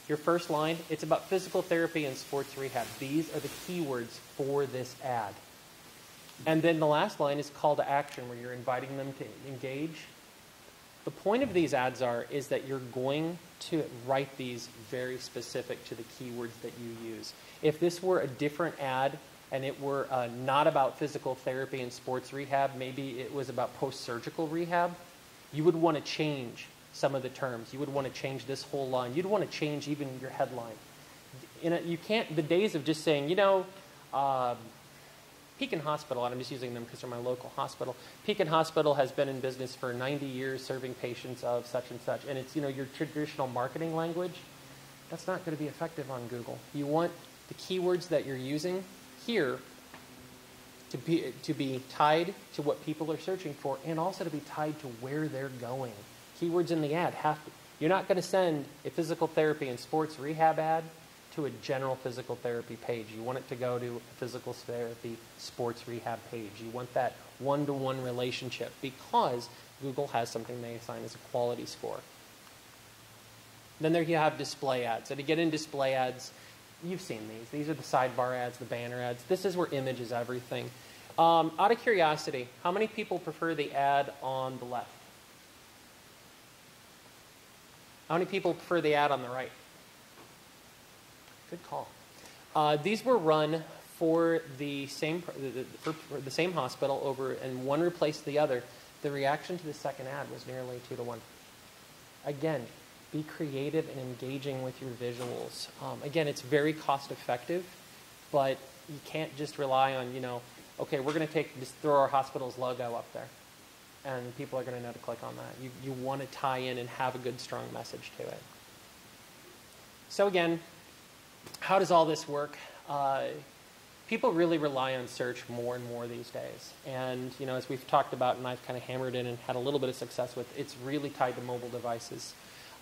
Your first line, it's about physical therapy and sports rehab. These are the keywords for this ad. And then the last line is call to action, where you're inviting them to engage. The point of these ads is that you're going to write these very specific to the keywords that you use. If this were a different ad and it were not about physical therapy and sports rehab, maybe it was about post-surgical rehab, you would want to change some of the terms. You would want to change this whole line. You'd want to change even your headline. You can't, the days of just saying, Pekin Hospital, and I'm just using them because they're my local hospital. Pekin Hospital has been in business for 90 years serving patients of such and such. And it's, your traditional marketing language. That's not going to be effective on Google. You want the keywords that you're using here to be tied to what people are searching for, and also to be tied to where they're going. Keywords in the ad you're not going to send a physical therapy and sports rehab ad to a general physical therapy page. You want it to go to a physical therapy sports rehab page. You want that one-to-one relationship, because Google has something they assign as a quality score. Then there you have display ads. And to get in display ads, you've seen these. These are the sidebar ads, the banner ads. This is where image is everything. Out of curiosity, how many people prefer the ad on the left? How many people prefer the ad on the right? Good call. These were run for the same hospital over, and one replaced the other. The reaction to the second ad was nearly 2 to 1. Again, be creative and engaging with your visuals. Again, it's very cost effective, but you can't just rely on, okay, we're going to just throw our hospital's logo up there, and people are going to know to click on that. You want to tie in and have a good, strong message to it. So again, how does all this work? People really rely on search more and more these days. And, as we've talked about, and I've kind of hammered in and had a little bit of success with, it's really tied to mobile devices.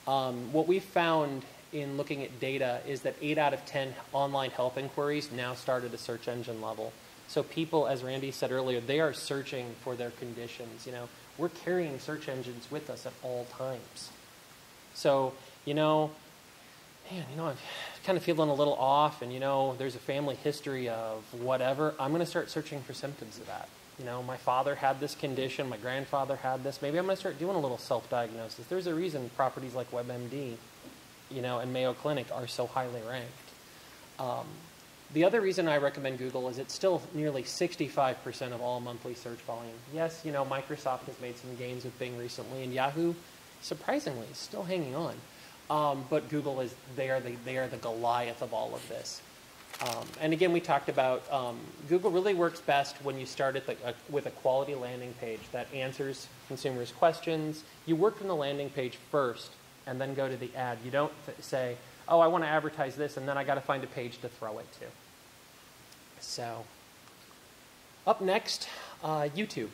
What we found in looking at data is that 8 out of 10 online health inquiries now start at a search engine level. So people, as Randy said earlier, they are searching for their conditions. We're carrying search engines with us at all times. So, I'm kind of feeling a little off, and, there's a family history of whatever. I'm going to start searching for symptoms of that. My father had this condition, my grandfather had this. Maybe I'm going to start doing a little self-diagnosis. There's a reason properties like WebMD, and Mayo Clinic are so highly ranked. The other reason I recommend Google is it's still nearly 65% of all monthly search volume. Yes, Microsoft has made some gains with Bing recently, and Yahoo, surprisingly, is still hanging on. But Google they are the Goliath of all of this. And again, we talked about Google really works best when you start with a quality landing page that answers consumers' questions. You work from the landing page first and then go to the ad. You don't say, oh, I want to advertise this, and then I got to find a page to throw it to. So, up next, YouTube.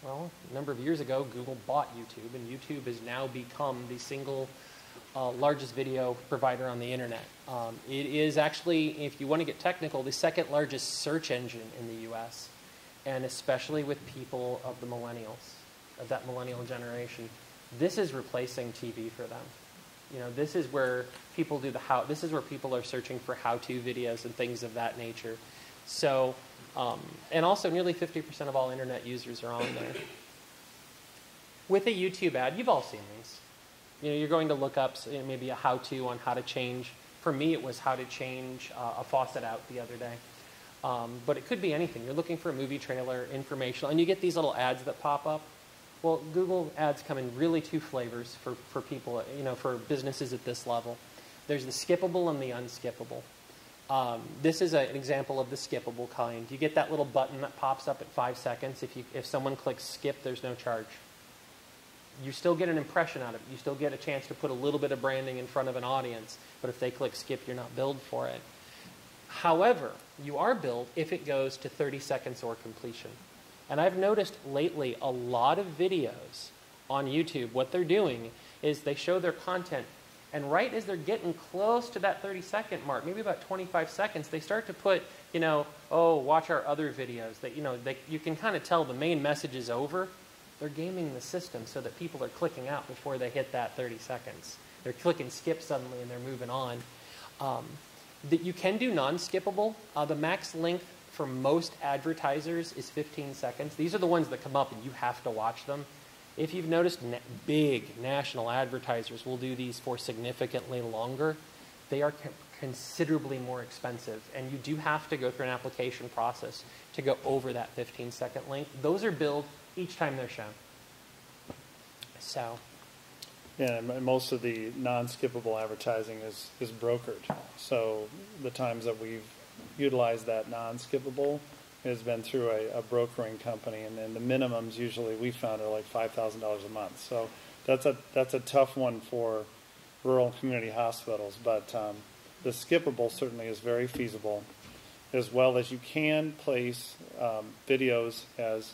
Well, a number of years ago, Google bought YouTube, and YouTube has now become the single largest video provider on the internet. It is actually, if you want to get technical, the second largest search engine in the U.S., and especially with people of the millennials, of that millennial generation. This is replacing TV for them. This is where people this is where people are searching for how-to videos and things of that nature. So, and also nearly 50% of all internet users are on there. With a YouTube ad, you've all seen these. You know, you're going to look up maybe a how-to on how to change. For me, it was how to change a faucet out the other day. But it could be anything. You're looking for a movie trailer, informational, and you get these little ads that pop up. Well, Google ads come in really two flavors for people, you know, for businesses at this level. There's the skippable and the unskippable. This is an example of the skippable kind. You get that little button that pops up at 5 seconds. If someone clicks skip, there's no charge. You still get an impression out of it. You still get a chance to put a little bit of branding in front of an audience. But if they click skip, you're not billed for it. However, you are billed if it goes to 30 seconds or completion. And I've noticed lately a lot of videos on YouTube, what they're doing is they show their content, and right as they're getting close to that 30-second mark, maybe about 25 seconds, they start to put, you know, oh, watch our other videos. That, you know, you can kind of tell the main message is over. They're gaming the system so that people are clicking out before they hit that 30 seconds. They're clicking skip suddenly and they're moving on. That you can do non-skippable. The max length for most advertisers is 15 seconds. These are the ones that come up and you have to watch them. If you've noticed, big national advertisers will do these for significantly longer. They are considerably more expensive, and you do have to go through an application process to go over that 15-second length. Those are billed each time they're shown. So, yeah, and most of the non-skippable advertising is brokered. So the times that we've utilized that non-skippable has been through a brokering company, and then the minimums usually we found are like $5,000 a month. So that's a tough one for rural community hospitals. But the skippable certainly is very feasible, as well as you can place videos as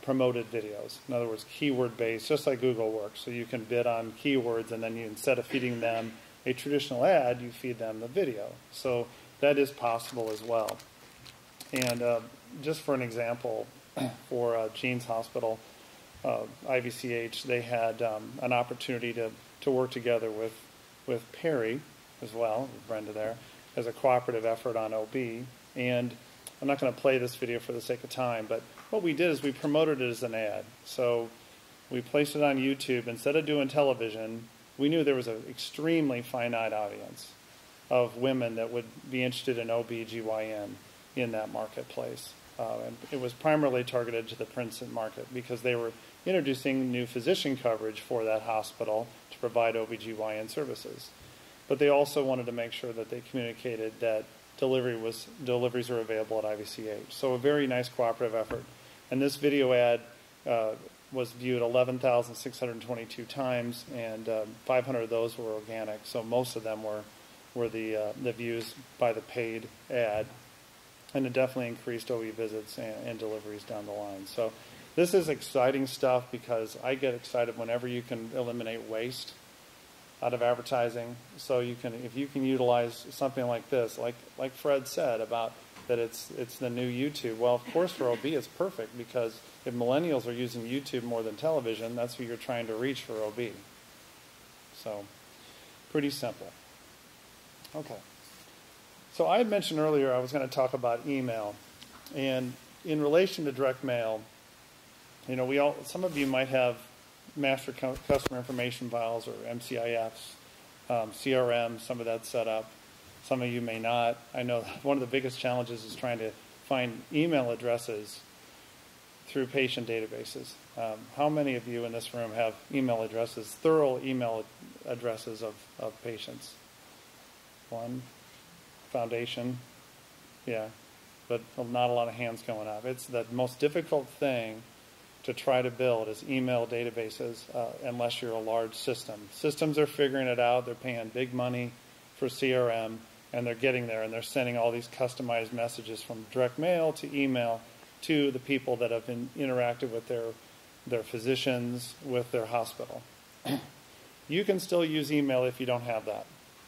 promoted videos. In other words, keyword-based, just like Google works. So you can bid on keywords, and then you, instead of feeding them a traditional ad, you feed them the video. So that is possible as well. And just for an example, for Gene's Hospital, IVCH, they had an opportunity to work together with Perry as well, with Brenda there, as a cooperative effort on OB. And I'm not going to play this video for the sake of time, but what we did is we promoted it as an ad. So we placed it on YouTube. Instead of doing television, we knew there was an extremely finite audience of women that would be interested in OB/GYN in that marketplace. And it was primarily targeted to the Princeton market because they were introducing new physician coverage for that hospital to provide OB/GYN services. But they also wanted to make sure that they communicated that deliveries are available at IVCH. So a very nice cooperative effort. And this video ad was viewed 11,622 times, and 500 of those were organic. So most of them were the views by the paid ad. And it definitely increased OE visits and deliveries down the line. So this is exciting stuff because I get excited whenever you can eliminate waste out of advertising. So you can, if you can utilize something like this, like Fred said about that it's the new YouTube. Well, of course for OB it's perfect because if millennials are using YouTube more than television, that's who you're trying to reach for OB. So pretty simple. Okay. So I had mentioned earlier I was going to talk about email, and in relation to direct mail, you know, some of you might have master customer information files or MCIFs, CRM, some of that set up. Some of you may not. I know one of the biggest challenges is trying to find email addresses through patient databases. How many of you in this room have email addresses, thorough email addresses of patients? One. Foundation, yeah, but not a lot of hands going up. It's the most difficult thing to try to build is email databases unless you're a large system. Systems are figuring it out. They're paying big money for CRM, and they're getting there, and they're sending all these customized messages from direct mail to email to the people that have interacted with their physicians, with their hospital. You can still use email if you don't have that.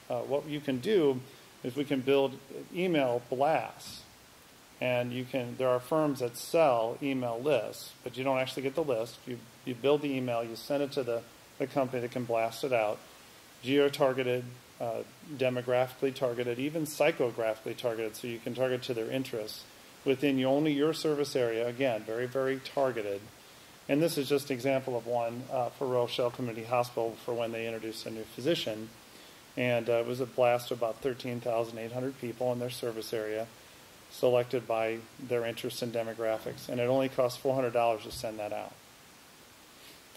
What you can do is we can build email blasts, and there are firms that sell email lists, but you don't actually get the list. You build the email, you send it to the company that can blast it out, geo-targeted, demographically targeted, even psychographically targeted, so you can target to their interests within only your service area. Again, very, very targeted, And this is just an example of one for Rochelle Community Hospital for when they introduced a new physician. And it was a blast of about 13,800 people in their service area, selected by their interests and demographics. And it only cost $400 to send that out.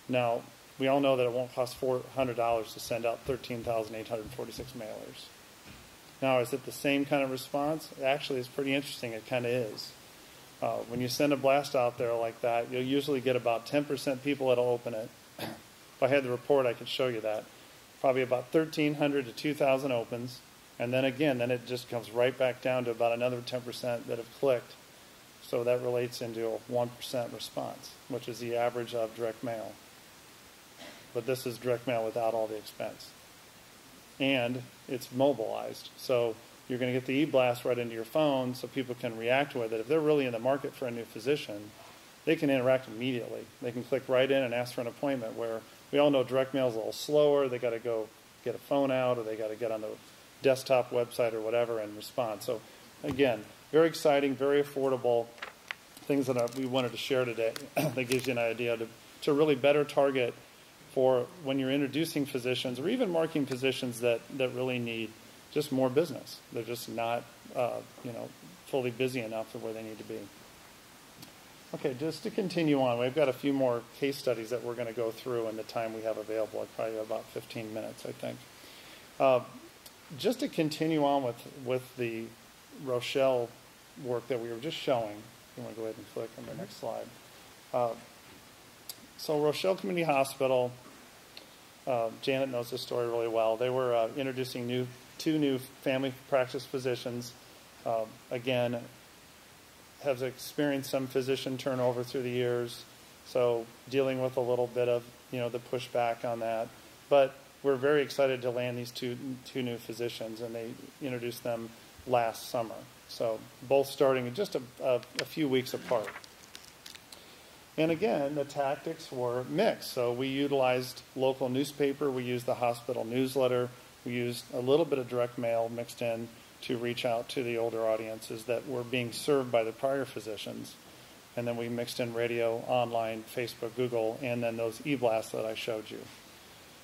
Now, we all know that it won't cost $400 to send out 13,846 mailers. Now, is it the same kind of response? Actually, it's pretty interesting. It kind of is. When you send a blast out there like that, you'll usually get about 10% people that'll open it. If I had the report, I could show you that. Probably about 1,300 to 2,000 opens. And then again, it just comes right back down to about another 10% that have clicked. So that relates into a 1% response, which is the average of direct mail. But this is direct mail without all the expense. And it's mobilized. So you're going to get the e-blast right into your phone so people can react with it. If they're really in the market for a new physician, they can interact immediately. They can click right in and ask for an appointment, where we all know direct mail is a little slower. They got to go get a phone out, or they got to get on the desktop website or whatever and respond. So again, very exciting, very affordable things that we wanted to share today that gives you an idea to really better target for when you're introducing physicians or even marketing physicians that really need just more business. They're just not fully busy enough to where they need to be. Okay, just to continue on, we've got a few more case studies that we're going to go through in the time we have available, probably about 15 minutes, I think. Just to continue on with the Rochelle work that we were just showing, you want to go ahead and click on the next slide. So Rochelle Community Hospital, Janet knows this story really well. They were introducing two new family practice physicians. Again, have experienced some physician turnover through the years, so dealing with a little bit of the pushback on that. But we're very excited to land these two new physicians, and they introduced them last summer. So both starting just a few weeks apart. And again, the tactics were mixed. So we utilized local newspaper, we used the hospital newsletter, we used a little bit of direct mail mixed in to reach out to the older audiences that were being served by the prior physicians. And then we mixed in radio, online, Facebook, Google, and then those e-blasts that I showed you.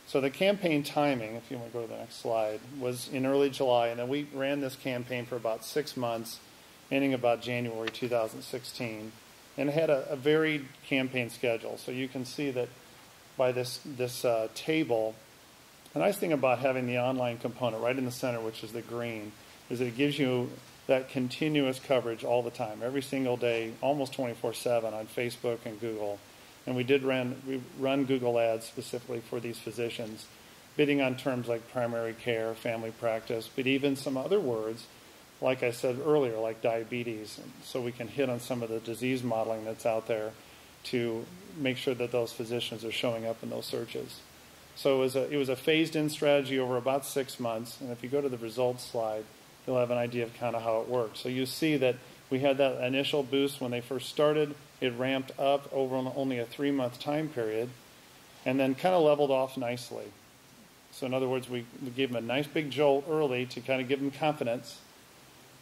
So the campaign timing, if you want to go to the next slide, was in early July, and then we ran this campaign for about 6 months, ending about January 2016. And it had a varied campaign schedule. So you can see that by this table, the nice thing about having the online component right in the center, which is the green, is that it gives you that continuous coverage all the time, every single day, almost 24/7 on Facebook and Google. And we run Google ads specifically for these physicians, bidding on terms like primary care, family practice, but even some other words, like I said earlier, like diabetes, so we can hit on some of the disease modeling that's out there to make sure that those physicians are showing up in those searches. So it was a phased-in strategy over about 6 months, and if you go to the results slide, you'll have an idea of kind of how it works. So you see that we had that initial boost when they first started. It ramped up over only a 3-month time period, and then kind of leveled off nicely. So in other words, we gave them a nice big jolt early to kind of give them confidence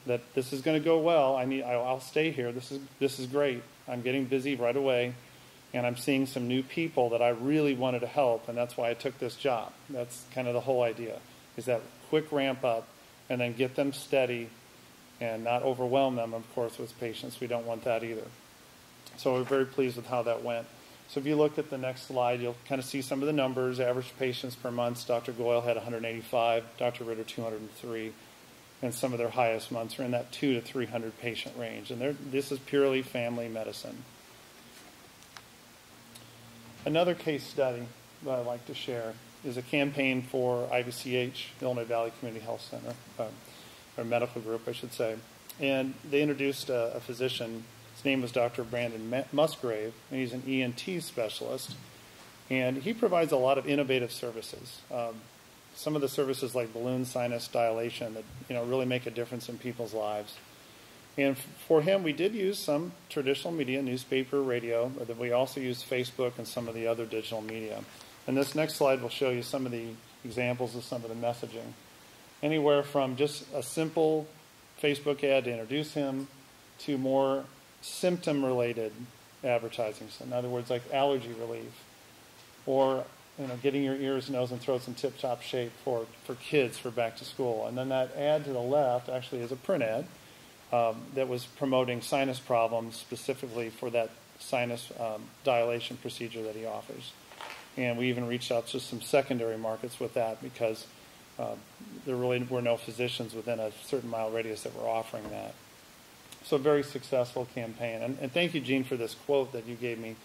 that this is going to go well. I'll stay here. This is great. I'm getting busy right away, and I'm seeing some new people that I really wanted to help, and that's why I took this job. That's kind of the whole idea, is that quick ramp up and then get them steady and not overwhelm them, of course, with patients. We don't want that either. So we're very pleased with how that went. So if you look at the next slide, you'll kind of see some of the numbers. Average patients per month, Dr. Goyle had 185, Dr. Ritter 203, and some of their highest months are in that 200 to 300 patient range. And this is purely family medicine. Another case study that I'd like to share is a campaign for IVCH, Illinois Valley Community Health Center, or medical group, I should say. And they introduced a physician. His name was Dr. Brandon Musgrave, and he's an ENT specialist. And he provides a lot of innovative services. Some of the services like balloon sinus dilation that really make a difference in people's lives. And for him, we did use some traditional media, newspaper, radio, but we also used Facebook and some of the other digital media. And this next slide will show you some of the examples of some of the messaging. Anywhere from just a simple Facebook ad to introduce him to more symptom-related advertising. So in other words, like allergy relief, or getting your ears, nose, and throats in tip-top shape for kids for back to school. And then that ad to the left actually is a print ad that was promoting sinus problems specifically for that sinus dilation procedure that he offers. And we even reached out to some secondary markets with that because there really were no physicians within a certain mile radius that were offering that. So a very successful campaign. And thank you, Gene, for this quote that you gave me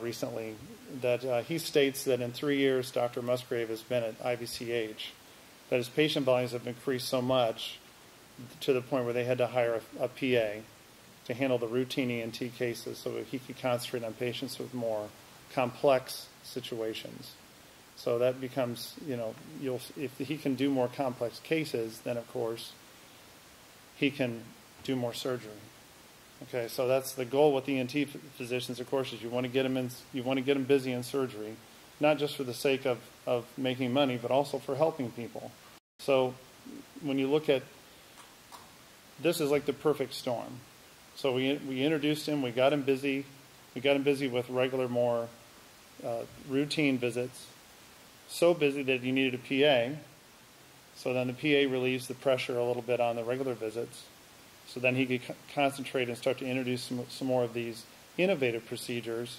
recently, that he states that in 3 years, Dr. Musgrave has been at IVCH, that his patient volumes have increased so much to the point where they had to hire a PA to handle the routine ENT cases so that he could concentrate on patients with more complex situations. So that becomes, if he can do more complex cases, then of course he can do more surgery. Okay, so that's the goal with ENT physicians, of course, is you want to get them busy in surgery, not just for the sake of making money, but also for helping people. So when you look at this, is like the perfect storm. So we introduced him, we got him busy with regular, more routine visits, so busy that he needed a PA. So then the PA relieves the pressure a little bit on the regular visits. So then he could concentrate and start to introduce some more of these innovative procedures,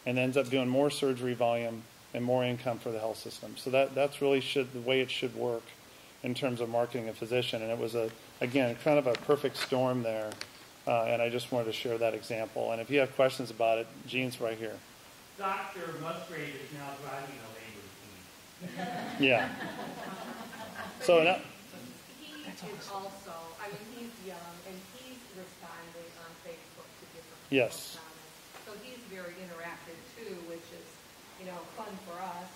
and ends up doing more surgery volume and more income for the health system. So that's really the way it should work in terms of marketing a physician. And it was, again, kind of a perfect storm there. And I just wanted to share that example. And if you have questions about it, Gene's right here. Dr. Musgrave is now driving a labor team. Yeah. So now, He is also, he's young, and he's responding on Facebook to different yes. comments. So he's very interactive too, which is, fun for us.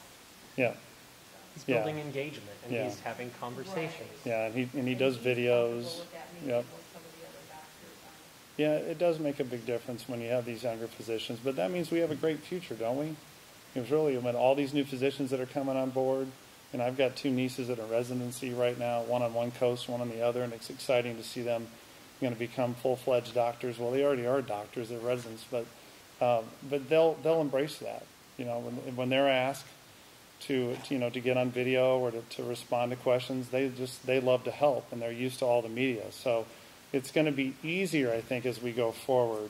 Yeah. He's building engagement, and he's having conversations. Right. Yeah, and he does videos. Yep. Yeah, it does make a big difference when you have these younger physicians, but that means we have a great future, don't we? It's really when all these new physicians that are coming on board, and I've got 2 nieces that are in residency right now, one on one coast, one on the other, and it's exciting to see them become full-fledged doctors. Well, they already are doctors, they're residents, but they'll embrace that. When they're asked to get on video or to respond to questions, they love to help, and they're used to all the media. So it's going to be easier, I think, as we go forward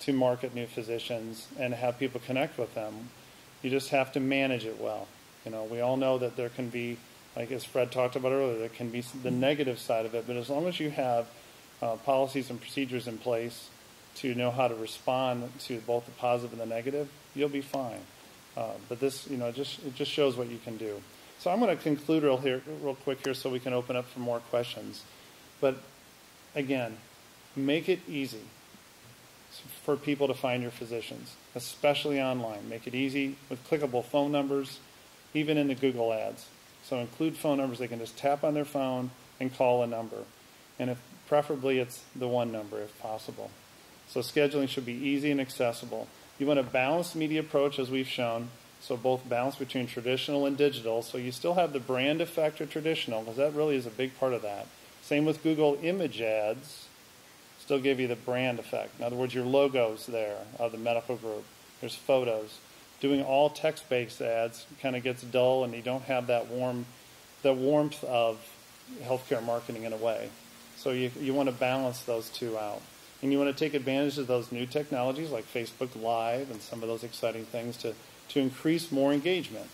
to market new physicians and have people connect with them. You just have to manage it well. We all know that there can be, like as Fred talked about earlier, there can be the negative side of it, but as long as you have policies and procedures in place to know how to respond to both the positive and the negative, you'll be fine. But this, it just shows what you can do. So I'm going to conclude real quick here so we can open up for more questions. But again, make it easy for people to find your physicians, especially online. Make it easy with clickable phone numbers, even in the Google ads. So include phone numbers. They can just tap on their phone and call a number. And preferably it's the one number if possible. So scheduling should be easy and accessible. You want a balanced media approach, as we've shown, so both balance between traditional and digital. So you still have the brand effect of traditional, because that really is a big part of that. Same with Google image ads, still give you the brand effect. In other words, your logo's there of the medical group. There's photos. Doing all text-based ads kind of gets dull, and you don't have that warmth of healthcare marketing in a way. So you want to balance those two out. And you want to take advantage of those new technologies like Facebook Live and some of those exciting things to increase more engagement.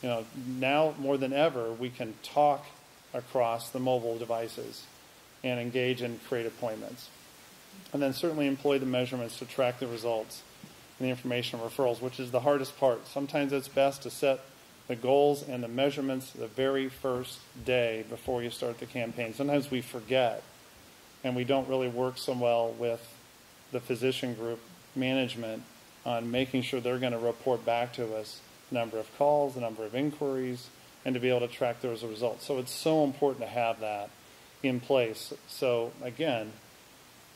Now more than ever, we can talk across the mobile devices and engage and create appointments. And then certainly employ the measurements to track the results and the information referrals, which is the hardest part. Sometimes it's best to set the goals and the measurements the very first day before you start the campaign. Sometimes we forget, and we don't really work so well with the physician group management on making sure they're going to report back to us the number of calls, the number of inquiries, and to be able to track those results. So it's so important to have that in place. So again,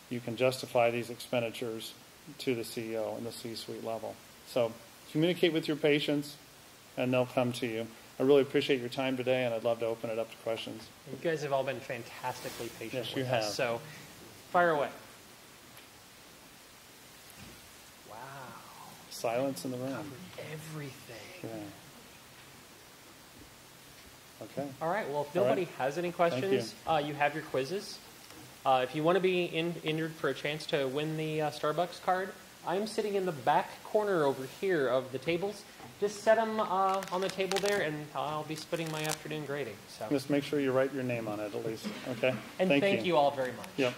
you can justify these expenditures to the CEO and the C-suite level. So communicate with your patients, and they'll come to you. I really appreciate your time today, and I'd love to open it up to questions. You guys have all been fantastically patient Yes, you with have. us. So fire away. Silence in the room. Covered everything. Yeah. Okay. All right. Well, if All nobody right. has any questions, you have your quizzes. If you want to be entered for a chance to win the Starbucks card, I'm sitting in the back corner over here of the tables. Just set them on the table there, and I'll be spending my afternoon grading. So. Just make sure you write your name on it at least. Okay. And thank you all very much. Yep.